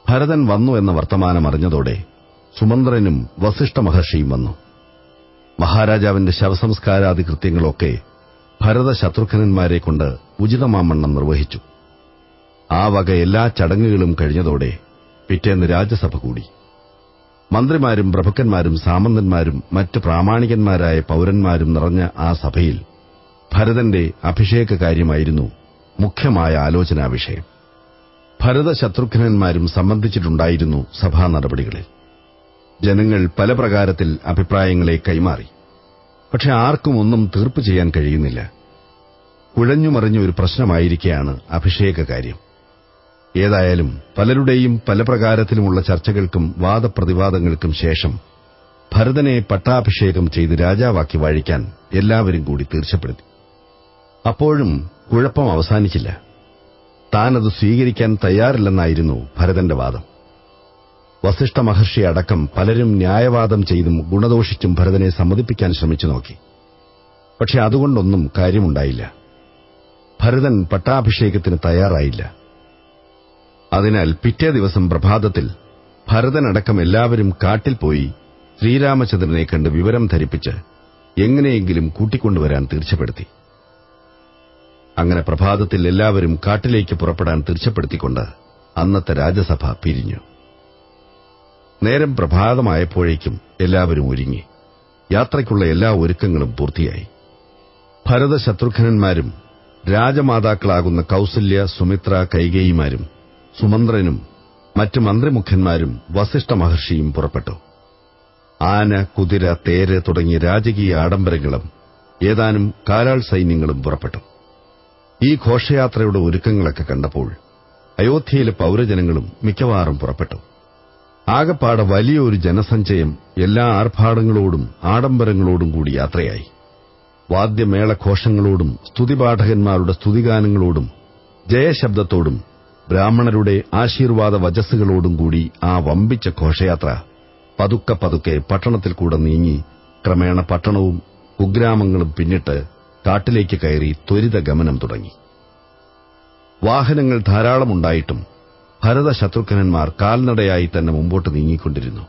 ഭരതൻ വന്നു എന്ന വർത്തമാനം അറിഞ്ഞതോടെ സുമന്ത്രനും വസിഷ്ഠ മഹർഷിയും വന്നു. മഹാരാജാവിന്റെ ശവസംസ്കാരാദി കൃത്യങ്ങളൊക്കെ ഭരത ശത്രുഘ്നന്മാരെ കൊണ്ട് ഉചിതമാമണ്ണം നിർവഹിച്ചു. ആ വക എല്ലാ ചടങ്ങുകളും കഴിഞ്ഞതോടെ പിറ്റേന്ന് രാജസഭ കൂടി. മന്ത്രിമാരും പ്രഭുക്കന്മാരും സാമന്തന്മാരും മറ്റ് പ്രാമാണികന്മാരായ പൌരന്മാരും നിറഞ്ഞ ആ സഭയിൽ ഭരതന്റെ അഭിഷേക കാര്യമായിരുന്നു മുഖ്യമായ ആലോചനാ വിഷയം. ഭരത ശത്രുഘ്നന്മാരും സംബന്ധിച്ചിട്ടുണ്ടായിരുന്നു സഭാ നടപടികളിൽ. ജനങ്ങൾ പല പ്രകാരത്തിൽ അഭിപ്രായങ്ങളെ കൈമാറി. പക്ഷെ ആർക്കും ഒന്നും തീർപ്പ് ചെയ്യാൻ കഴിയുന്നില്ല. കുഴഞ്ഞുമറിഞ്ഞ ഒരു പ്രശ്നമായിരിക്കെയാണ് അഭിഷേക കാര്യം. ഏതായാലും പലരുടെയും പല പ്രകാരത്തിലുമുള്ള ചർച്ചകൾക്കും വാദപ്രതിവാദങ്ങൾക്കും ശേഷം ഭരതനെ പട്ടാഭിഷേകം ചെയ്ത് രാജാവാക്കി വാഴിക്കാൻ എല്ലാവരും കൂടി തീർച്ചപ്പെടുത്തി. അപ്പോഴും കുഴപ്പം അവസാനിച്ചില്ല. താനത് സ്വീകരിക്കാൻ തയ്യാറില്ലെന്നായിരുന്നു ഭരതന്റെ വാദം. വസിഷ്ഠ മഹർഷി അടക്കം പലരും ന്യായവാദം ചെയ്തും ഗുണദോഷിച്ചും ഭരതനെ സമ്മതിപ്പിക്കാൻ ശ്രമിച്ചു നോക്കി. പക്ഷെ അതുകൊണ്ടൊന്നും കാര്യമുണ്ടായില്ല. ഭരതൻ പട്ടാഭിഷേകത്തിന് തയ്യാറായില്ല. അതിനാൽ പിറ്റേ ദിവസം പ്രഭാതത്തിൽ ഭരതനടക്കം എല്ലാവരും കാട്ടിൽ പോയി ശ്രീരാമചന്ദ്രനെ കണ്ട് വിവരം ധരിപ്പിച്ച് എങ്ങനെയെങ്കിലും കൂട്ടിക്കൊണ്ടുവരാൻ തീർച്ചപ്പെടുത്തി. അങ്ങനെ പ്രഭാതത്തിൽ എല്ലാവരും കാട്ടിലേക്ക് പുറപ്പെടാൻ തീർച്ചപ്പെടുത്തിക്കൊണ്ട് അന്നത്തെ രാജസഭ പിരിഞ്ഞു. നേരം പ്രഭാതമായപ്പോഴേക്കും എല്ലാവരും ഒരുങ്ങി. യാത്രയ്ക്കുള്ള എല്ലാ ഒരുക്കങ്ങളും പൂർത്തിയായി. ഭരത ശത്രുഘ്നന്മാരും രാജമാതാക്കളാകുന്ന കൌസല്യ, സുമിത്ര, കൈകേയിമാരും സുമന്ത്രനും മറ്റു മന്ത്രിമുഖ്യന്മാരും വസിഷ്ഠ മഹർഷിയും പുറപ്പെട്ടു. ആന, കുതിര, തേര് തുടങ്ങിയ രാജകീയ ആഡംബരങ്ങളും ഏതാനും കാലാൾ സൈന്യങ്ങളും പുറപ്പെട്ടു. ഈ ഘോഷയാത്രയുടെ ഒരുക്കങ്ങളൊക്കെ കണ്ടപ്പോൾ അയോധ്യയിലെ പൌരജനങ്ങളും മിക്കവാറും പുറപ്പെട്ടു. ആകപ്പാടെ വലിയൊരു ജനസഞ്ചയം എല്ലാ ആർഭാടങ്ങളോടും ആഡംബരങ്ങളോടും കൂടി യാത്രയായി. വാദ്യമേളഘോഷങ്ങളോടും സ്തുതിപാഠകന്മാരുടെ സ്തുതിഗാനങ്ങളോടും ജയശബ്ദത്തോടും ബ്രാഹ്മണരുടെ ആശീർവാദ വചസ്സുകളോടും കൂടി ആ വമ്പിച്ച ഘോഷയാത്ര പതുക്കെ പതുക്കെ പട്ടണത്തിൽ കൂടെ നീങ്ങി ക്രമേണ പട്ടണവും കുഗ്രാമങ്ങളും പിന്നിട്ട് കാട്ടിലേക്ക് കയറി ത്വരിതഗമനം തുടങ്ങി. വാഹനങ്ങൾ ധാരാളമുണ്ടായിട്ടും ഭരതശത്രുഘ്നന്മാർ കാൽനടയായി തന്നെ മുമ്പോട്ട് നീങ്ങിക്കൊണ്ടിരുന്നു.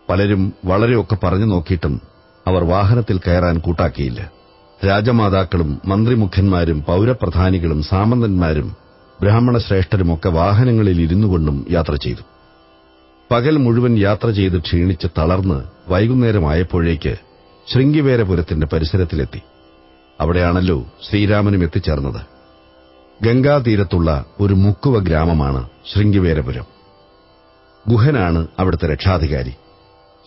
പലരും വളരെയൊക്കെ പറഞ്ഞു നോക്കിയിട്ടും അവർ വാഹനത്തിൽ കയറാൻ കൂട്ടാക്കിയില്ല. രാജമാതാക്കളും മന്ത്രിമുഖ്യന്മാരും പൌരപ്രധാനികളും സാമന്തന്മാരും ബ്രാഹ്മണശ്രേഷ്ഠരുമൊക്കെ വാഹനങ്ങളിൽ ഇരുന്നുകൊണ്ടും യാത്ര ചെയ്തു. പകൽ മുഴുവൻ യാത്ര ചെയ്ത് ക്ഷീണിച്ച് തളർന്ന് വൈകുന്നേരമായപ്പോഴേക്ക് ശൃംഗിവേരപുരത്തിന്റെ പരിസരത്തിലെത്തി. അവിടെയാണല്ലോ ശ്രീരാമനും എത്തിച്ചേർന്നത്. ഗംഗാതീരത്തുള്ള ഒരു മുക്കുവ ഗ്രാമമാണ് ശൃംഗിവേരപുരം. ഗുഹനാണ് അവിടുത്തെ രക്ഷാധികാരി.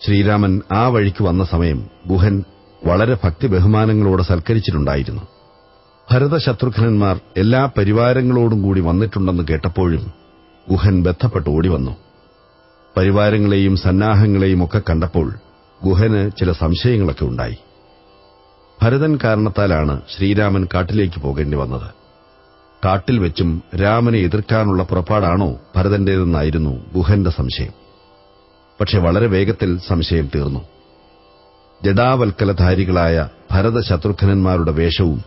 ശ്രീരാമൻ ആ വഴിക്ക് വന്ന സമയം ഗുഹൻ വളരെ ഭക്തി ബഹുമാനങ്ങളോടെ സൽക്കരിച്ചിട്ടുണ്ടായിരുന്നു. ഭരതശത്രുഘ്നന്മാർ എല്ലാ പരിവാരങ്ങളോടും കൂടി വന്നിട്ടുണ്ടെന്ന് കേട്ടപ്പോഴും ഗുഹൻ ബന്ധപ്പെട്ട് ഓടിവന്നു. പരിവാരങ്ങളെയും സന്നാഹങ്ങളെയും ഒക്കെ കണ്ടപ്പോൾ ഗുഹന് ചില സംശയങ്ങളൊക്കെ ഉണ്ടായി. ഭരതൻ കാരണത്താലാണ് ശ്രീരാമൻ കാട്ടിലേക്ക് പോകേണ്ടി വന്നത്. കാട്ടിൽ വെച്ചും രാമനെ എതിർക്കാനുള്ള പുറപ്പാടാണോ ഭരതന്റേതെന്നായിരുന്നു ഗുഹന്റെ സംശയം. പക്ഷെ വളരെ വേഗത്തിൽ സംശയം തീർന്നു. ജടാവൽക്കലധാരികളായ ഭരതശത്രുഘ്നന്മാരുടെ വേഷവും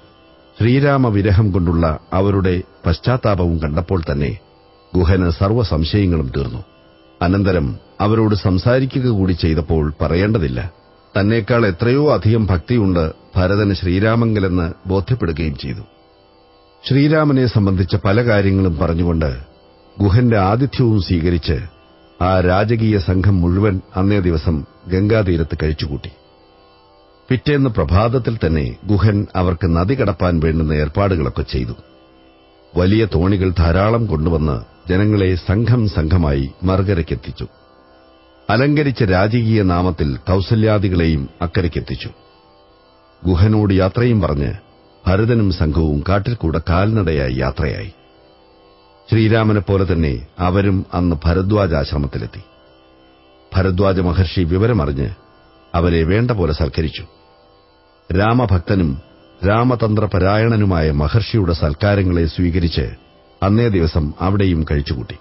ശ്രീരാമവിരഹം കൊണ്ടുള്ള അവരുടെ പശ്ചാത്താപവും കണ്ടപ്പോൾ തന്നെ ഗുഹന് സർവ്വസംശയങ്ങളും തീർന്നു. അനന്തരം അവരോട് സംസാരിക്കുക കൂടി ചെയ്തപ്പോൾ പറയേണ്ടതില്ല, തന്നേക്കാൾ എത്രയോ അധികം ഭക്തിയുണ്ട് ഭരതന് ശ്രീരാമങ്കലെന്ന് ബോധ്യപ്പെടുകയും ചെയ്തു. ശ്രീരാമനെ സംബന്ധിച്ച പല കാര്യങ്ങളും പറഞ്ഞുകൊണ്ട് ഗുഹന്റെ ആതിഥ്യവും സ്വീകരിച്ച് ആ രാജകീയ സംഘം മുഴുവൻ അന്നേ ദിവസം ഗംഗാതീരത്ത് കഴിച്ചുകൂട്ടി. പിറ്റേന്ന് പ്രഭാതത്തിൽ തന്നെ ഗുഹൻ അവർക്ക് നദി കടപ്പാൻ വേണ്ടുന്ന ഏർപ്പാടുകളൊക്കെ ചെയ്തു. വലിയ തോണികൾ ധാരാളം കൊണ്ടുവന്ന് ജനങ്ങളെ സംഘം സംഘമായി മറുകരയ്ക്കെത്തിച്ചു. അലങ്കരിച്ച രാജകീയ നാമത്തിൽ കൌസല്യാദികളെയും അക്കരയ്ക്കെത്തിച്ചു. ഗുഹനോട് യാത്രയും പറഞ്ഞ് ഭരതനും സംഘവും കാട്ടിൽ കൂടെ കാൽനടയായി യാത്രയായി. ശ്രീരാമനെപ്പോലെ തന്നെ അവരും അന്ന് ഭരദ്വാജാശ്രമത്തിലെത്തി. ഭരദ്വാജ മഹർഷി വിവരമറിഞ്ഞ് അവരെ വേണ്ട പോലെ സൽക്കരിച്ചു. രാമഭക്തനും രാമതന്ത്രപരായണനുമായ മഹർഷിയുടെ സൽക്കാരങ്ങളെ സ്വീകരിച്ച് അന്നേ ദിവസം അവിടെയും കഴിച്ചുകൂട്ടി.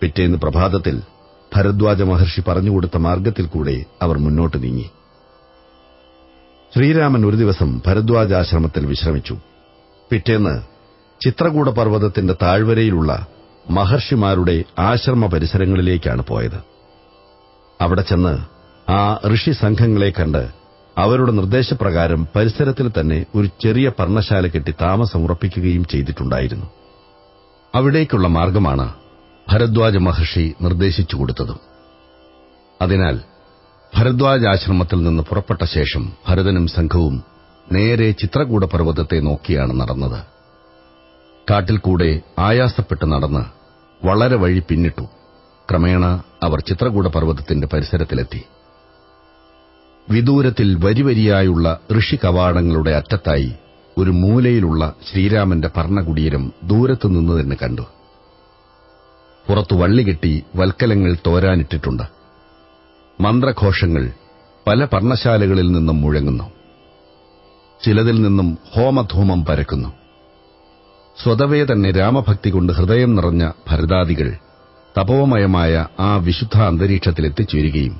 പിറ്റേന്ന് പ്രഭാതത്തിൽ ഭരദ്വാജ മഹർഷി പറഞ്ഞുകൊടുത്ത മാർഗ്ഗത്തിൽ കൂടെ അവർ മുന്നോട്ട് നീങ്ങി. ശ്രീരാമൻ ഒരു ദിവസം ഭരദ്വാജാശ്രമത്തിൽ വിശ്രമിച്ചു. പിറ്റേന്ന് ചിത്രകൂട പർവ്വതത്തിന്റെ താഴ്വരയിലുള്ള മഹർഷിമാരുടെ ആശ്രമ പരിസരങ്ങളിലേക്കാണ് പോയത്. അവിടെ ചെന്ന് ആ ഋഷി സംഘങ്ങളെ കണ്ട് അവരുടെ നിർദ്ദേശപ്രകാരം പരിസരത്തിൽ തന്നെ ഒരു ചെറിയ പർണശാല കെട്ടി താമസമുറപ്പിക്കുകയും ചെയ്തിട്ടുണ്ടായിരുന്നു. അവിടേക്കുള്ള മാർഗ്ഗമാണ് ഭരദ്വാജ മഹർഷി നിർദ്ദേശിച്ചു കൊടുത്തതും. അതിനാൽ ഭരദ്വാജാശ്രമത്തിൽ നിന്ന് പുറപ്പെട്ട ശേഷം ഭരതനും സംഘവും നേരെ ചിത്രകൂട പർവ്വതത്തെ നോക്കിയാണ് നടന്നത്. കാട്ടിൽ കൂടെ ആയാസപ്പെട്ട് നടന്ന് വളരെ വഴി പിന്നിട്ടു. ക്രമേണ അവർ ചിത്രകൂട പർവ്വതത്തിന്റെ പരിസരത്തിലെത്തി. വിദൂരത്തിൽ വരിവരിയായുള്ള ഋഷികവാടങ്ങളുടെ അറ്റത്തായി ഒരു മൂലയിലുള്ള ശ്രീരാമന്റെ പർണകുടീരം ദൂരത്തുനിന്ന് തന്നെ കണ്ടു. പുറത്തു വള്ളികെട്ടി വൽക്കലങ്ങൾ തോരാനിട്ടിട്ടുണ്ട്. മന്ത്രഘോഷങ്ങൾ പല പർണശാലകളിൽ നിന്നും മുഴങ്ങുന്നു. ചിലതിൽ നിന്നും ഹോമധൂമം പരക്കുന്നു. സ്വതവേ തന്നെ രാമഭക്തി കൊണ്ട് ഹൃദയം നിറഞ്ഞ ഭരതാദികൾ തപോമയമായ ആ വിശുദ്ധ അന്തരീക്ഷത്തിലെത്തിച്ചേരുകയും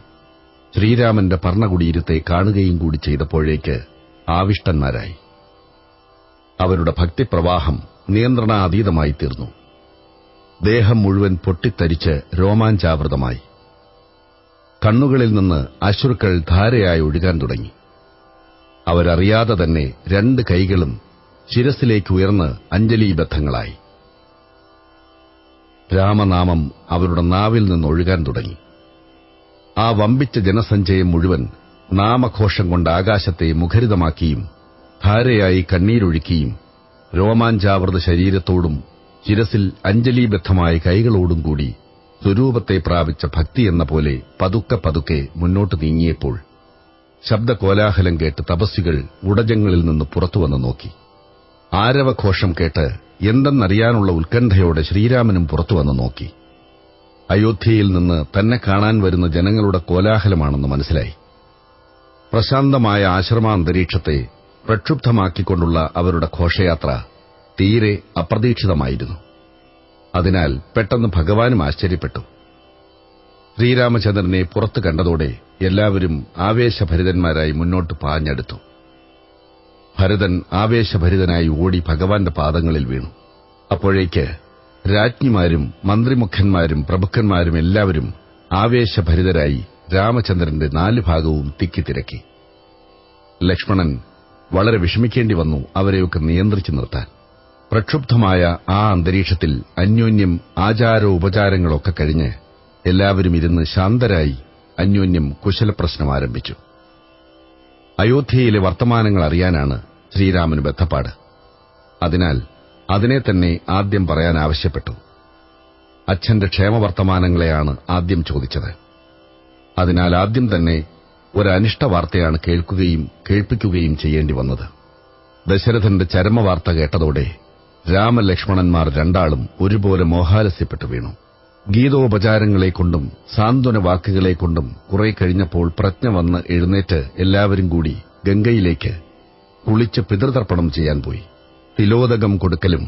ശ്രീരാമന്റെ പർണകുടീരത്തെ കാണുകയും കൂടി ചെയ്തപ്പോഴേക്ക് ആവിഷ്ടന്മാരായി. അവരുടെ ഭക്തിപ്രവാഹം നിയന്ത്രണാതീതമായി തീർന്നു. ദേഹം മുഴുവൻ പൊട്ടിത്തരിച്ച് രോമാഞ്ചാവൃതമായി. കണ്ണുകളിൽ നിന്ന് അശ്രുക്കൾ ധാരയായി ഒഴുകാൻ തുടങ്ങി. അവരറിയാതെ തന്നെ 2 കൈകളും ശിരസിലേക്ക് ഉയർന്ന് അഞ്ജലീബദ്ധങ്ങളായി. രാമനാമം അവരുടെ നാവിൽ നിന്നൊഴുകാൻ തുടങ്ങി. ആ വമ്പിച്ച ജനസഞ്ചയം മുഴുവൻ നാമഘോഷം കൊണ്ട് ആകാശത്തെ മുഖരിതമാക്കിയും ധാരയായി കണ്ണീരൊഴുക്കിയും രോമാഞ്ചാവൃത ശരീരത്തോടും ശിരസിൽ അഞ്ജലീബദ്ധമായ കൈകളോടും കൂടി സ്വരൂപത്തെ പ്രാപിച്ച ഭക്തി എന്ന പോലെ പതുക്കെ പതുക്കെ മുന്നോട്ട് നീങ്ങിയപ്പോൾ ശബ്ദകോലാഹലം കേട്ട് തപസ്വികൾ ഉടജങ്ങളിൽ നിന്ന് പുറത്തുവന്ന് നോക്കി. ആരവഘോഷം കേട്ട് എന്തെന്നറിയാനുള്ള ഉത്കണ്ഠയോടെ ശ്രീരാമനും പുറത്തുവന്ന് നോക്കി. അയോധ്യയിൽ നിന്ന് തന്നെ കാണാൻ വരുന്ന ജനങ്ങളുടെ കോലാഹലമാണെന്ന് മനസ്സിലായി. പ്രശാന്തമായ ആശ്രമാന്തരീക്ഷത്തെ പ്രക്ഷുബ്ധമാക്കിക്കൊണ്ടുള്ള അവരുടെ ഘോഷയാത്ര തീരെ അപ്രതീക്ഷിതമായിരുന്നു. അതിനാൽ പെട്ടെന്ന് ഭഗവാനും ആശ്ചര്യപ്പെട്ടു. ശ്രീരാമചന്ദ്രനെ പുറത്തു കണ്ടതോടെ എല്ലാവരും ആവേശഭരിതന്മാരായി മുന്നോട്ട് പാഞ്ഞെടുത്തു. ഭരതൻ ആവേശഭരിതനായി ഓടി ഭഗവാന്റെ പാദങ്ങളിൽ വീണു. അപ്പോഴേക്ക് രാജ്ഞിമാരും മന്ത്രിമുഖന്മാരും പ്രഭുക്കന്മാരും എല്ലാവരും ആവേശഭരിതരായി രാമചന്ദ്രന്റെ 4 ഭാഗവും തിക്കിത്തിരക്കി. ലക്ഷ്മണൻ വളരെ വിഷമിക്കേണ്ടി വന്നു അവരെയൊക്കെ നിയന്ത്രിച്ചു നിർത്താൻ. പ്രക്ഷുബ്ധമായ ആ അന്തരീക്ഷത്തിൽ അന്യോന്യം ആചാരോപചാരങ്ങളൊക്കെ കഴിഞ്ഞ് എല്ലാവരും ഇരുന്ന് ശാന്തരായി അന്യോന്യം കുശലപ്രശ്നം ആരംഭിച്ചു. അയോധ്യയിലെ വർത്തമാനങ്ങൾ അറിയാനാണ് ശ്രീരാമന് ബദ്ധപ്പാട്. അതിനാൽ അതിനെ തന്നെ ആദ്യം പറയാൻ ആവശ്യപ്പെട്ടു. അച്ഛന്റെ ക്ഷേമവർത്തമാനങ്ങളെയാണ് ആദ്യം ചോദിച്ചത്. അതിനാൽ ആദ്യം തന്നെ ഒരനിഷ്ടവാർത്തയാണ് കേൾക്കുകയും കേൾപ്പിക്കുകയും ചെയ്യേണ്ടി വന്നത്. ദശരഥന്റെ ചരമവാർത്ത കേട്ടതോടെ രാമലക്ഷ്മണന്മാർ 2 ഒരുപോലെ മോഹാലസ്യപ്പെട്ടു വീണു. ഗീതോപചാരങ്ങളെക്കൊണ്ടും സാന്ത്വന വാക്കുകളെക്കൊണ്ടും കുറെ കഴിഞ്ഞപ്പോൾ പ്രജ്ഞ വന്ന് എഴുന്നേറ്റ് എല്ലാവരും കൂടി ഗംഗയിലേക്ക് കുളിച്ച് പിതൃതർപ്പണം ചെയ്യാൻ പോയി. തിലോദകം കൊടുക്കലും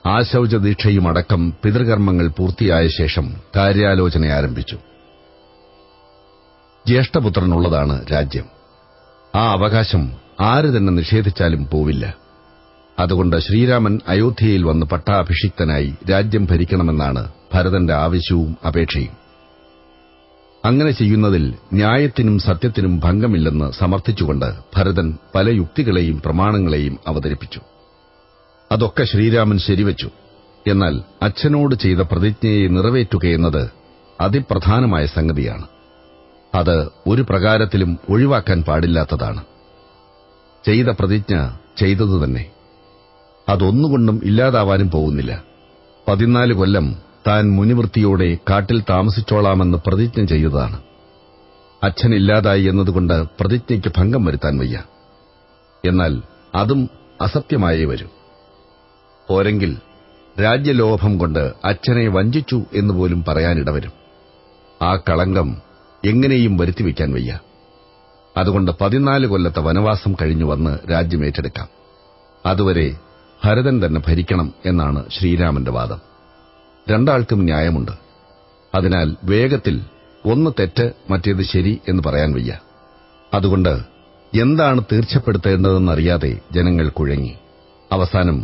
ആശൌചദീക്ഷയുമടക്കം പിതൃകർമ്മങ്ങൾ പൂർത്തിയായ ശേഷം കാര്യാലോചന ആരംഭിച്ചു. ജ്യേഷ്ഠപുത്രനുള്ളതാണ് രാജ്യം. ആ അവകാശം ആര് തന്നെ നിഷേധിച്ചാലും പോവില്ല. അതുകൊണ്ട് ശ്രീരാമൻ അയോധ്യയിൽ വന്ന് പട്ടാഭിഷിക്തനായി രാജ്യം ഭരിക്കണമെന്നാണ് ഭരതന്റെ ആവശ്യവും അപേക്ഷയും. അങ്ങനെ ചെയ്യുന്നതിൽ ന്യായത്തിനും സത്യത്തിനും ഭംഗമില്ലെന്ന് സമർത്ഥിച്ചുകൊണ്ട് ഭരതൻ പല യുക്തികളെയും പ്രമാണങ്ങളെയും അവതരിപ്പിച്ചു. അതൊക്കെ ശ്രീരാമൻ ശരിവച്ചു. എന്നാൽ അച്ഛനോട് ചെയ്ത പ്രതിജ്ഞയെ നിറവേറ്റുകയെന്നത് അതിപ്രധാനമായ സംഗതിയാണ്. അത് ഒരു പ്രകാരത്തിലും ഒഴിവാക്കാൻ പാടില്ലാത്തതാണ്. ചെയ്ത പ്രതിജ്ഞ ചെയ്തതുതന്നെ. അതൊന്നുകൊണ്ടും ഇല്ലാതാവാനും പോകുന്നില്ല. 14 കൊല്ലം താൻ മുനിവൃത്തിയോടെ കാട്ടിൽ താമസിച്ചോളാമെന്ന് പ്രതിജ്ഞ ചെയ്തതാണ്. അച്ഛനില്ലാതായി എന്നതുകൊണ്ട് പ്രതിജ്ഞയ്ക്ക് ഭംഗം വരുത്താൻ വയ്യ. എന്നാൽ അതും അസത്യമായേ വരൂ. പോരെങ്കിൽ രാജ്യലോഭം കൊണ്ട് അച്ഛനെ വഞ്ചിച്ചു എന്നുപോലും പറയാനിടവരും. ആ കളങ്കം എങ്ങനെയും വരുത്തിവെക്കാൻ വയ്യ. അതുകൊണ്ട് 14 കൊല്ലത്തെ വനവാസം കഴിഞ്ഞു വന്ന് രാജ്യമേറ്റെടുക്കാം. അതുവരെ ഭരതൻ തന്നെ ഭരിക്കണം എന്നാണ് ശ്രീരാമന്റെ വാദം. 2 ആൾക്കും ന്യായമുണ്ട്. അതിനാൽ വേഗത്തിൽ ഒന്ന് തെറ്റ് മറ്റേത് ശരി എന്ന് പറയാൻ വയ്യ. അതുകൊണ്ട് എന്താണ് തീർച്ചപ്പെടുത്തേണ്ടതെന്നറിയാതെ ജനങ്ങൾ കുഴങ്ങി. അവസാനം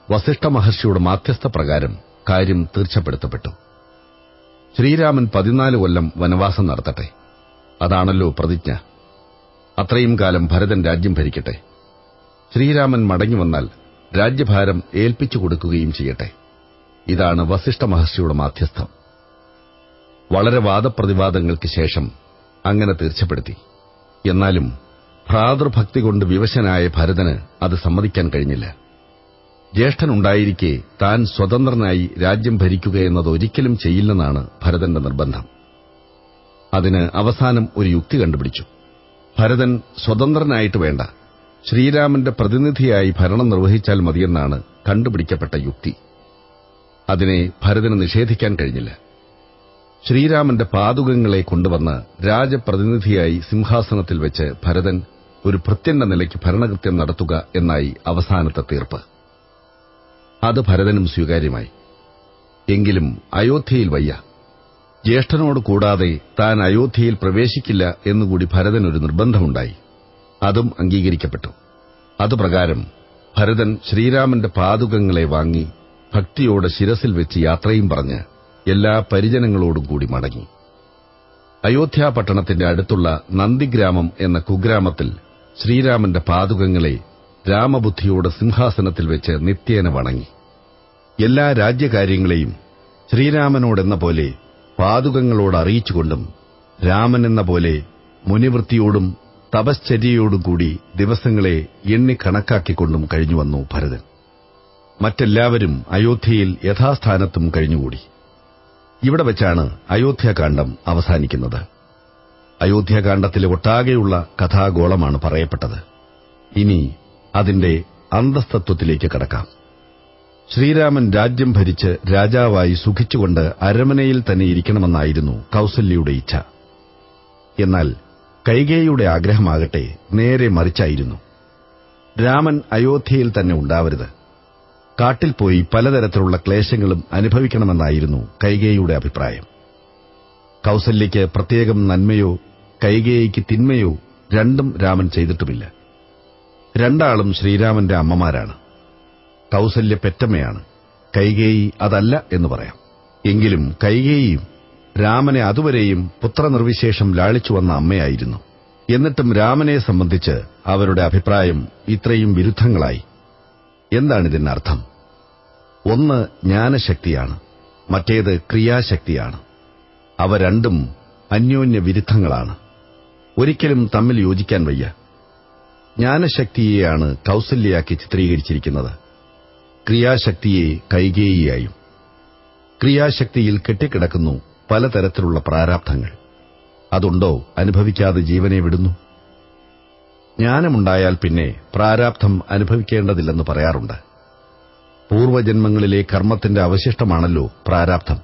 വസിഷ്ഠ മഹർഷിയുടെ മാധ്യസ്ഥ പ്രകാരം കാര്യം തീർച്ചപ്പെടുത്തപ്പെട്ടു. ശ്രീരാമൻ 14 കൊല്ലം വനവാസം നടത്തട്ടെ. അതാണല്ലോ പ്രതിജ്ഞ. അത്രയും കാലം ഭരതൻ രാജ്യം ഭരിക്കട്ടെ. ശ്രീരാമൻ മടങ്ങിവന്നാൽ രാജ്യഭാരം ഏൽപ്പിച്ചു കൊടുക്കുകയും ചെയ്യട്ടെ. ഇതാണ് വസിഷ്ഠ മഹർഷിയുടെ മാധ്യസ്ഥം. വളരെ വാദപ്രതിവാദങ്ങൾക്ക് ശേഷം അങ്ങനെ തീർച്ചപ്പെടുത്തി. എന്നാലും ഭ്രാതൃഭക്തി കൊണ്ട് വിവശനായ ഭരതന് അത് സമ്മതിക്കാൻ കഴിഞ്ഞില്ല. ജ്യേഷ്ഠനുണ്ടായിരിക്കെ താൻ സ്വതന്ത്രനായി രാജ്യം ഭരിക്കുകയെന്നതൊരിക്കലും ചെയ്യില്ലെന്നാണ് ഭരതന്റെ നിർബന്ധം. അതിന് അവസാനം ഒരു യുക്തി കണ്ടുപിടിച്ചു. ഭരതൻ സ്വതന്ത്രനായിട്ട് വേണ്ട, ശ്രീരാമന്റെ പ്രതിനിധിയായി ഭരണം നിർവഹിച്ചാൽ മതിയെന്നാണ് കണ്ടുപിടിക്കപ്പെട്ട യുക്തി. അതിനെ ഭരതന് നിഷേധിക്കാൻ കഴിഞ്ഞില്ല. ശ്രീരാമന്റെ പാദുകങ്ങളെ കൊണ്ടുവന്ന് രാജപ്രതിനിധിയായി സിംഹാസനത്തിൽ വെച്ച് ഭരതൻ ഒരു ഭൃത്യന്റെ നിലയ്ക്ക് ഭരണകൃത്യം നടത്തുക എന്നായി അവസാനത്തെ തീർപ്പ്. അത് ഭരതനും സ്വീകാര്യമായി. എങ്കിലും അയോധ്യയിൽ വയ്യ. ജ്യേഷ്ഠനോട് കൂടാതെ താൻ അയോധ്യയിൽ പ്രവേശിക്കില്ല എന്നുകൂടി ഭരതനൊരു നിർബന്ധമുണ്ടായി. അതും അംഗീകരിക്കപ്പെട്ടു. അതുപ്രകാരം ഭരതൻ ശ്രീരാമന്റെ പാദുകങ്ങളെ വാങ്ങി ഭക്തിയോടെ ശിരസിൽ വെച്ച് യാത്രയും പറഞ്ഞ് എല്ലാ പരിജനങ്ങളോടും കൂടി മടങ്ങി. അയോധ്യാപട്ടണത്തിന്റെ അടുത്തുള്ള നന്ദിഗ്രാമം എന്ന കുഗ്രാമത്തിൽ ശ്രീരാമന്റെ പാദുകങ്ങളെ രാമബുദ്ധിയോടെ സിംഹാസനത്തിൽ വെച്ച് നിത്യേന വണങ്ങി. എല്ലാ രാജ്യകാര്യങ്ങളെയും ശ്രീരാമനോടെന്ന പോലെ പാദുകങ്ങളോട് അറിയിച്ചുകൊണ്ടും രാമനെന്ന പോലെ മുനിവൃത്തിയോടും തപശ്ചര്യയോടും കൂടി ദിവസങ്ങളെ എണ്ണിക്കണക്കാക്കിക്കൊണ്ടും കഴിഞ്ഞുവന്നു ഭരതൻ. മറ്റെല്ലാവരും അയോധ്യയിൽ യഥാസ്ഥാനത്തും കഴിഞ്ഞുകൂടി. ഇവിടെ വെച്ചാണ് അയോധ്യാകാന്ഡം അവസാനിക്കുന്നത്. അയോധ്യാകാന്ഡത്തിലെ ഒട്ടാകെയുള്ള കഥാഗോളമാണ് പറയപ്പെട്ടത്. ഇനി അതിന്റെ അന്തസ്തത്വത്തിലേക്ക് കടക്കാം. ശ്രീരാമൻ രാജ്യം ഭരിച്ച് രാജാവായി സുഖിച്ചുകൊണ്ട് അരമനയിൽ തന്നെ ഇരിക്കണമെന്നായിരുന്നു കൗസല്യയുടെ ഇച്ഛ. എന്നാൽ കൈകേയിയുടെ ആഗ്രഹമാകട്ടെ നേരെ മറിച്ചായിരുന്നു. രാമൻ അയോധ്യയിൽ തന്നെ ഉണ്ടാവരുത്, കാട്ടിൽ പോയി പലതരത്തിലുള്ള ക്ലേശങ്ങളും അനുഭവിക്കണമെന്നായിരുന്നു കൈകേയിയുടെ അഭിപ്രായം. കൗസല്യയ്ക്ക് പ്രത്യേകം നന്മയോ കൈകേയിക്ക് തിന്മയോ രണ്ടും രാമൻ ചെയ്തിട്ടുമില്ല. രണ്ടാളും ശ്രീരാമന്റെ അമ്മമാരാണ്. കൗസല്യ പെറ്റമ്മയാണ്, കൈകേയി അതല്ല എന്ന് പറയാം. എങ്കിലും കൈകേയിയും രാമനെ അതുവരെയും പുത്രനിർവിശേഷം ലാളിച്ചുവന്ന അമ്മയായിരുന്നു. എന്നിട്ടും രാമനെ സംബന്ധിച്ച് അവരുടെ അഭിപ്രായം ഇത്രയും വിരുദ്ധങ്ങളായി. എന്താണിതിനർത്ഥം? ഒന്ന് ജ്ഞാനശക്തിയാണ്, മറ്റേത് ക്രിയാശക്തിയാണ്. അവ രണ്ടും അന്യോന്യ വിരുദ്ധങ്ങളാണ്. ഒരിക്കലും തമ്മിൽ യോജിക്കാൻ വയ്യ. ജ്ഞാനശക്തിയെയാണ് കൗസല്യയാക്കി ചിത്രീകരിച്ചിരിക്കുന്നത്, ക്രിയാശക്തിയെ കൈകേയിയായും. ക്രിയാശക്തിയിൽ കെട്ടിക്കിടക്കുന്നു പലതരത്തിലുള്ള പ്രാരാബ്ധങ്ങൾ. അതുണ്ടോ അനുഭവിക്കാതെ ജീവനെ വിടുന്നു? ജ്ഞാനമുണ്ടായാൽ പിന്നെ പ്രാരാബ്ധം അനുഭവിക്കേണ്ടതില്ലെന്ന് പറയാറുണ്ട്. പൂർവജന്മങ്ങളിലെ കർമ്മത്തിന്റെ അവശിഷ്ടമാണല്ലോ പ്രാരാബ്ധം.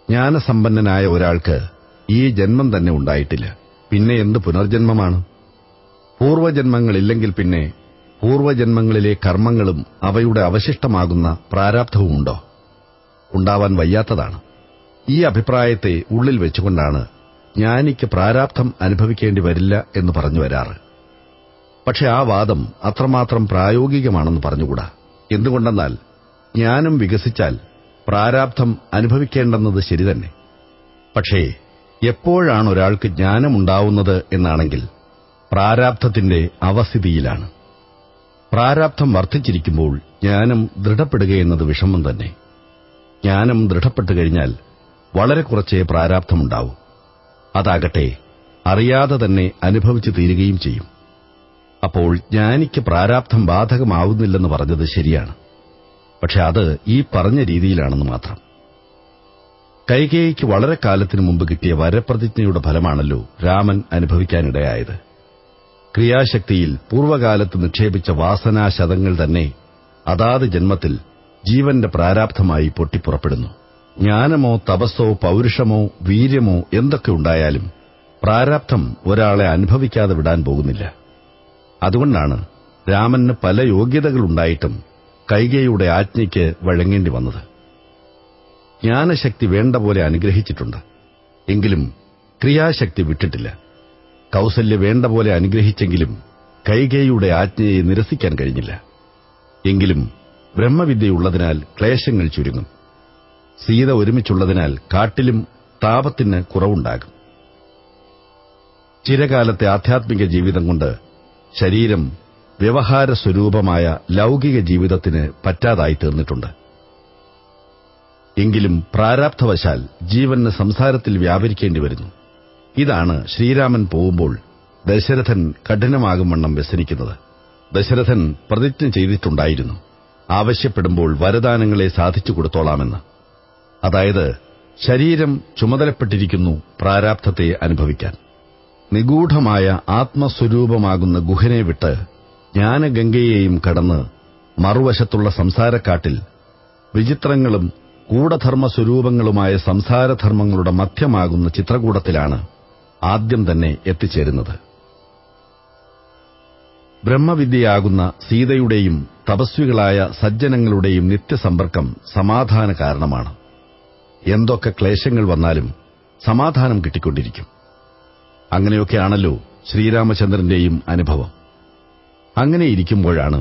ജ്ഞാനസമ്പന്നനായ ഒരാൾക്ക് ഈ ജന്മം തന്നെ ഉണ്ടായിട്ടില്ല, പിന്നെ എന്ത് പുനർജന്മമാണ്? പൂർവജന്മങ്ങളില്ലെങ്കിൽ പിന്നെ പൂർവജന്മങ്ങളിലെ കർമ്മങ്ങളും അവയുടെ അവശിഷ്ടമാകുന്ന പ്രാരാബ്ധവുമുണ്ടോ? ഉണ്ടാവാൻ വയ്യാത്തതാണ്. ഈ അഭിപ്രായത്തെ ഉള്ളിൽ വെച്ചുകൊണ്ടാണ് ജ്ഞാനിക്ക് പ്രാരാബ്ധം അനുഭവിക്കേണ്ടി വരില്ല എന്ന് പറഞ്ഞു വരാറ്. പക്ഷെ ആ വാദം അത്രമാത്രം പ്രായോഗികമാണെന്ന് പറഞ്ഞുകൂടാ. എന്തുകൊണ്ടെന്നാൽ ജ്ഞാനം വികസിച്ചാൽ പ്രാരാബ്ധം അനുഭവിക്കേണ്ടെന്നത് ശരിതന്നെ. പക്ഷേ എപ്പോഴാണ് ഒരാൾക്ക് ജ്ഞാനമുണ്ടാവുന്നത് എന്നാണെങ്കിൽ പ്രാരാബ്ധത്തിന്റെ അവസ്ഥിതിയിലാണ്. പ്രാരാബ്ധം വർദ്ധിച്ചിരിക്കുമ്പോൾ ജ്ഞാനം ദൃഢപ്പെടുകയെന്നത് വിഷമം തന്നെ. ജ്ഞാനം ദൃഢപ്പെട്ടു കഴിഞ്ഞാൽ വളരെ കുറച്ചേ പ്രാരാബ്ധമുണ്ടാവൂ. അതാകട്ടെ അറിയാതെ തന്നെ അനുഭവിച്ചു തീരുകയും ചെയ്യും. അപ്പോൾ ജ്ഞാനിക്ക് പ്രാരാബ്ധം ബാധകമാവുന്നില്ലെന്ന് പറഞ്ഞത് ശരിയാണ്. പക്ഷെ അത് ഈ പറഞ്ഞ രീതിയിലാണെന്ന് മാത്രം. കൈകേയിക്ക് വളരെ കാലത്തിനു മുമ്പ് കിട്ടിയ വരപ്രതിജ്ഞയുടെ ഫലമാണല്ലോ രാമൻ അനുഭവിക്കാനിടയായത്. ക്രിയാശക്തിയിൽ പൂർവകാലത്ത് നിക്ഷേപിച്ച വാസനാശതങ്ങൾ തന്നെ അതാത് ജന്മത്തിൽ ജീവന്റെ പ്രാരാബ്ധമായി പൊട്ടിപ്പുറപ്പെടുന്നു. ജ്ഞാനമോ തപസ്സോ പൗരുഷമോ വീര്യമോ എന്തൊക്കെ ഉണ്ടായാലും പ്രാരാബ്ധം ഒരാളെ അനുഭവിക്കാതെ വിടാൻ പോകുന്നില്ല. അതുകൊണ്ടാണ് രാമന് പല യോഗ്യതകളുണ്ടായിട്ടും കൈകേയിയുടെ ആജ്ഞയ്ക്ക് വഴങ്ങേണ്ടി വന്നത്. ജ്ഞാനശക്തി വേണ്ട പോലെ അനുഗ്രഹിച്ചിട്ടുണ്ട്, എങ്കിലും ക്രിയാശക്തി വിട്ടിട്ടില്ല. കൗസല്യ വേണ്ട പോലെ അനുഗ്രഹിച്ചെങ്കിലും കൈകേയിയുടെ ആജ്ഞയെ നിരസിക്കാൻ കഴിഞ്ഞില്ല. എങ്കിലും ബ്രഹ്മവിദ്യയുള്ളതിനാൽ ക്ലേശങ്ങൾ ചുരുങ്ങും. സീത ഒരുമിച്ചുള്ളതിനാൽ കാട്ടിലും താപത്തിന് കുറവുണ്ടാകും. ചിരകാലത്തെ ആധ്യാത്മിക ജീവിതം കൊണ്ട് ശരീരം വ്യവഹാര സ്വരൂപമായ ലൗകിക ജീവിതത്തിന് പറ്റാതായി തീർന്നിട്ടുണ്ട്. എങ്കിലും പ്രാരാബ്ധവശാൽ ജീവന് സംസാരത്തിൽ വ്യാപരിക്കേണ്ടി വരുന്നു. ഇതാണ് ശ്രീരാമൻ പോകുമ്പോൾ ദശരഥൻ കഠിനമാകും വണ്ണം വ്യസനിക്കുന്നത്. ദശരഥൻ പ്രതിജ്ഞ ചെയ്തിട്ടുണ്ടായിരുന്നു, ആവശ്യപ്പെടുമ്പോൾ വരദാനങ്ങളെ സാധിച്ചു കൊടുത്തോളാമെന്ന്. അതായത് ശരീരം ചുമതലപ്പെട്ടിരിക്കുന്നു പ്രാരാബ്ധത്തെ അനുഭവിക്കാൻ. നിഗൂഢമായ ആത്മസ്വരൂപമാകുന്ന ഗുഹനെ വിട്ട് ജ്ഞാനഗംഗയെയും കടന്ന് മറുവശത്തുള്ള സംസാരക്കാട്ടിൽ വിചിത്രങ്ങളും ഗൂഢധർമ്മസ്വരൂപങ്ങളുമായ സംസാരധർമ്മങ്ങളുടെ മധ്യമാകുന്ന ചിത്രകൂടത്തിലാണ് ആദ്യം തന്നെ എത്തിച്ചേരുന്നത്. ബ്രഹ്മവിദ്യയാകുന്ന സീതയുടെയും തപസ്വികളായ സജ്ജനങ്ങളുടെയും നിത്യസമ്പർക്കം സമാധാന കാരണമാണ്. എന്തൊക്കെ ക്ലേശങ്ങൾ വന്നാലും സമാധാനം കിട്ടിക്കൊണ്ടിരിക്കും. അങ്ങനെയൊക്കെയാണല്ലോ ശ്രീരാമചന്ദ്രന്റെയും അനുഭവം. അങ്ങനെയിരിക്കുമ്പോഴാണ്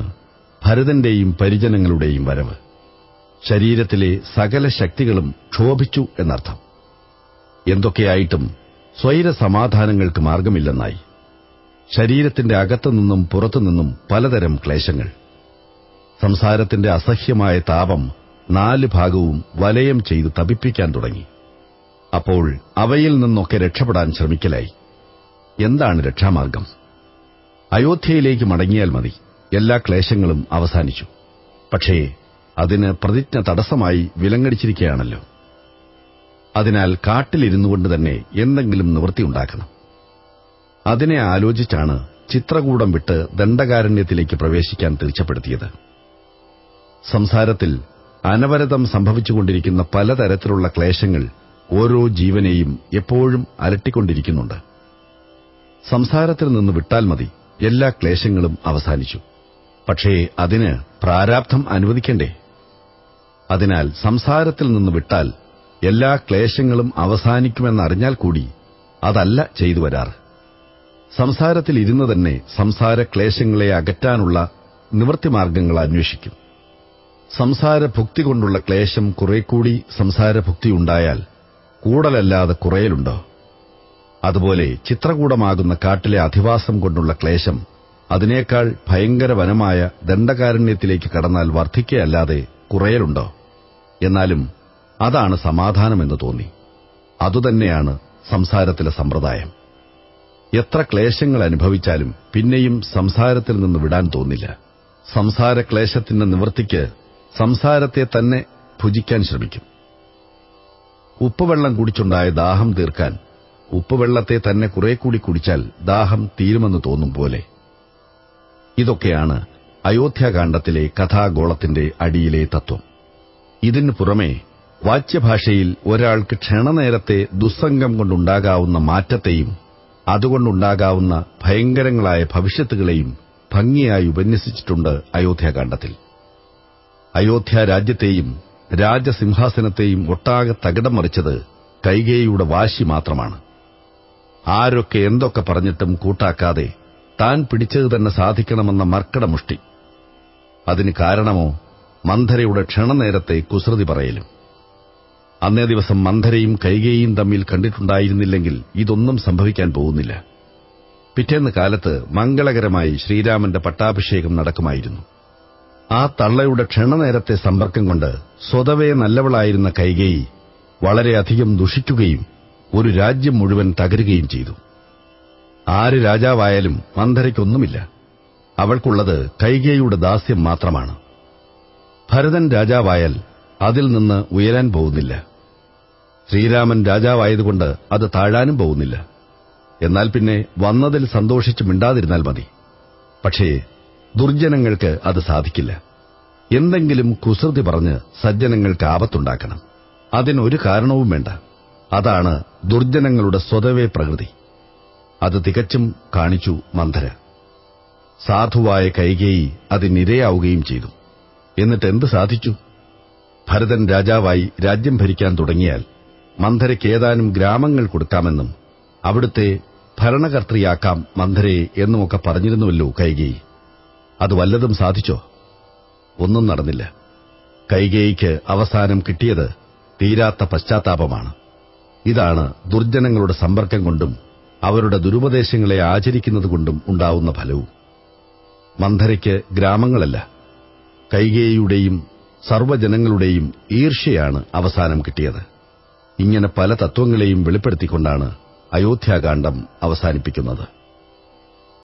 ഭരതന്റെയും പരിജനങ്ങളുടെയും വരവ്. ശരീരത്തിലെ സകല ശക്തികളും ക്ഷോഭിച്ചു എന്നർത്ഥം. എന്തൊക്കെയായിട്ടും സ്വൈരസമാധാനങ്ങൾക്ക് മാർഗമില്ലെന്നായി. ശരീരത്തിന്റെ അകത്തുനിന്നും പുറത്തുനിന്നും പലതരം ക്ലേശങ്ങൾ. സംസാരത്തിന്റെ അസഹ്യമായ താപം 4 ഭാഗവും വലയം ചെയ്ത് തപിപ്പിക്കാൻ തുടങ്ങി. അപ്പോൾ അവയിൽ നിന്നൊക്കെ രക്ഷപ്പെടാൻ ശ്രമിക്കലായി. എന്താണ് രക്ഷാമാർഗം? അയോധ്യയിലേക്ക് മടങ്ങിയാൽ മതി, എല്ലാ ക്ലേശങ്ങളും അവസാനിച്ചു. പക്ഷേ അതിന് പ്രതിജ്ഞ തടസ്സമായി വിലങ്ങടിച്ചിരിക്കുകയാണല്ലോ. അതിനാൽ കാട്ടിലിരുന്നുകൊണ്ട് തന്നെ എന്തെങ്കിലും നിവൃത്തിയുണ്ടാക്കണം. അതിനെ ആലോചിച്ചാണ് ചിത്രകൂടം വിട്ട് ദണ്ഡകാരണ്യത്തിലേക്ക് പ്രവേശിക്കാൻ തീർച്ചപ്പെടുത്തിയത്. സംസാരത്തിൽ അനവരതം സംഭവിച്ചുകൊണ്ടിരിക്കുന്ന പലതരത്തിലുള്ള ക്ലേശങ്ങൾ ഓരോ ജീവനെയും എപ്പോഴും അലട്ടിക്കൊണ്ടിരിക്കുന്നുണ്ട്. സംസാരത്തിൽ നിന്ന് വിട്ടാൽ മതി, എല്ലാ ക്ലേശങ്ങളും അവസാനിച്ചു. പക്ഷേ അതിന് പ്രാരാബ്ധം അനുവദിക്കണ്ടേ? അതിനാൽ സംസാരത്തിൽ നിന്ന് വിട്ടാൽ എല്ലാ ക്ലേശങ്ങളും അവസാനിക്കുമെന്നറിഞ്ഞാൽ കൂടി അതല്ല ചെയ്തു വരാറ്. സംസാരത്തിൽ ഇരുന്ന് തന്നെ സംസാരക്ലേശങ്ങളെ അകറ്റാനുള്ള നിവൃത്തിമാർഗങ്ങൾ അന്വേഷിക്കും. സംസാരഭുക്തി കൊണ്ടുള്ള ക്ലേശം കുറേക്കൂടി സംസാരഭുക്തിയുണ്ടായാൽ കൂടലല്ലാതെ കുറയലുണ്ടോ? അതുപോലെ ചിത്രകൂടമാകുന്ന കാട്ടിലെ അധിവാസം കൊണ്ടുള്ള ക്ലേശം അതിനേക്കാൾ ഭയങ്കര വനമായ ദണ്ഡകാരണ്യത്തിലേക്ക് കടന്നാൽ വർദ്ധിക്കുകയല്ലാതെ കുറയലുണ്ടോ? എന്നാലും അതാണ് സമാധാനമെന്ന് തോന്നി. അതുതന്നെയാണ് സംസാരത്തിലെ സമ്പ്രദായം. എത്ര ക്ലേശങ്ങൾ അനുഭവിച്ചാലും പിന്നെയും സംസാരത്തിൽ നിന്ന് വിടാൻ തോന്നില്ല. സംസാരക്ലേശത്തിന്റെ നിവൃത്തിക്ക് സംസാരത്തെ തന്നെ ഭുജിക്കാൻ ശ്രമിക്കും. ഉപ്പുവെള്ളം കുടിച്ചുണ്ടായ ദാഹം തീർക്കാൻ ഉപ്പുവെള്ളത്തെ തന്നെ കുറേക്കൂടി കുടിച്ചാൽ ദാഹം തീരുമെന്ന് തോന്നും പോലെ. ഇതൊക്കെയാണ് അയോധ്യാകാണ്ഡത്തിലെ കഥാഗോളത്തിന്റെ അടിയിലെ തത്വം. ഇതിനു പുറമെ വാച്യഭാഷയിൽ ഒരാൾക്ക് ക്ഷണനേരത്തെ ദുസ്സംഗം കൊണ്ടുണ്ടാകാവുന്ന മാറ്റത്തെയും അതുകൊണ്ടുണ്ടാകാവുന്ന ഭയങ്കരങ്ങളായ ഭവിഷ്യത്തുകളെയും ഭംഗിയായി ഉപന്യസിച്ചിട്ടുണ്ട് അയോധ്യാകാണ്ഡത്തിൽ. അയോധ്യ രാജ്യത്തെയും രാജസിംഹാസനത്തെയും ഒട്ടാകെ തകിടം മറിച്ചത് കൈകേയിയുടെ വാശി മാത്രമാണ്. ആരൊക്കെ എന്തൊക്കെ പറഞ്ഞിട്ടും കൂട്ടാക്കാതെ താൻ പിടിച്ചത് തന്നെ സാധിക്കണമെന്ന മർക്കടമുഷ്ടി. അതിന് കാരണമോ മന്ധരയുടെ ക്ഷണനേരത്തെ കുസൃതി പറയലും. അന്നേ ദിവസം മന്ധരയും കൈകേയിയും തമ്മിൽ കണ്ടിട്ടുണ്ടായിരുന്നില്ലെങ്കിൽ ഇതൊന്നും സംഭവിക്കാൻ പോകുന്നില്ല. പിറ്റേന്ന് കാലത്ത് മംഗളകരമായി ശ്രീരാമന്റെ പട്ടാഭിഷേകം നടക്കുമായിരുന്നു. ആ തള്ളയുടെ ക്ഷണനേരത്തെ സമ്പർക്കം കൊണ്ട് സ്വതവേ നല്ലവളായിരുന്ന കൈകേയി വളരെയധികം ദുഷിക്കുകയും ഒരു രാജ്യം മുഴുവൻ തകരുകയും ചെയ്തു. ആര് രാജാവായാലും മന്ധരയ്ക്കൊന്നുമില്ല. അവൾക്കുള്ളത് കൈകേയിയുടെ ദാസ്യം മാത്രമാണ്. ഭരതൻ രാജാവായാൽ അതിൽ നിന്ന് ഉയരാൻ പോകുന്നില്ല. ശ്രീരാമൻ രാജാവായതുകൊണ്ട് അത് താഴാനും പോകുന്നില്ല. എന്നാൽ പിന്നെ വന്നതിൽ സന്തോഷിച്ച് മിണ്ടാതിരുന്നാൽ മതി. പക്ഷേ ദുർജനങ്ങൾക്ക് അത് സാധിക്കില്ല. എന്തെങ്കിലും കുസൃതി പറഞ്ഞ് സജ്ജനങ്ങൾക്ക് ആപത്തുണ്ടാക്കണം. അതിനൊരു കാരണവും വേണ്ട. അതാണ് ദുർജനങ്ങളുടെ സ്വതവേ പ്രകൃതി. അത് തികച്ചും കാണിച്ചു മന്ധര. സാധുവായ കൈകേയി അതിനിരയാവുകയും ചെയ്തു. എന്നിട്ട് എന്ത് സാധിച്ചു? ഭരതൻ രാജാവായി രാജ്യം ഭരിക്കാൻ തുടങ്ങിയാൽ മന്ധരയ്ക്ക് ഏതാനും ഗ്രാമങ്ങൾ കൊടുക്കാമെന്നും അവിടുത്തെ ഭരണകർത്തൃയാക്കാം മന്ധരയെ എന്നുമൊക്കെ പറഞ്ഞിരുന്നുവല്ലോ കൈകേയി. അത് വല്ലതും സാധിച്ചോ? ഒന്നും നടന്നില്ല. കൈകേയിക്ക് അവസാനം കിട്ടിയത് തീരാത്ത പശ്ചാത്താപമാണ്. ഇതാണ് ദുർജനങ്ങളുടെ സമ്പർക്കം കൊണ്ടും അവരുടെ ദുരുപദേശങ്ങളെ ആചരിക്കുന്നതുകൊണ്ടും ഉണ്ടാവുന്ന ഫലവും. മന്ധരയ്ക്ക് ഗ്രാമങ്ങളല്ല, കൈകേയിയുടെയും സർവ്വജനങ്ങളുടെയും ഈർഷ്യയാണ് അവസാനം കിട്ടിയത്. ഇങ്ങനെ പല തത്വങ്ങളെയും വെളിപ്പെടുത്തിക്കൊണ്ടാണ് അയോധ്യാകാണ്ഡം അവസാനിപ്പിക്കുന്നത്.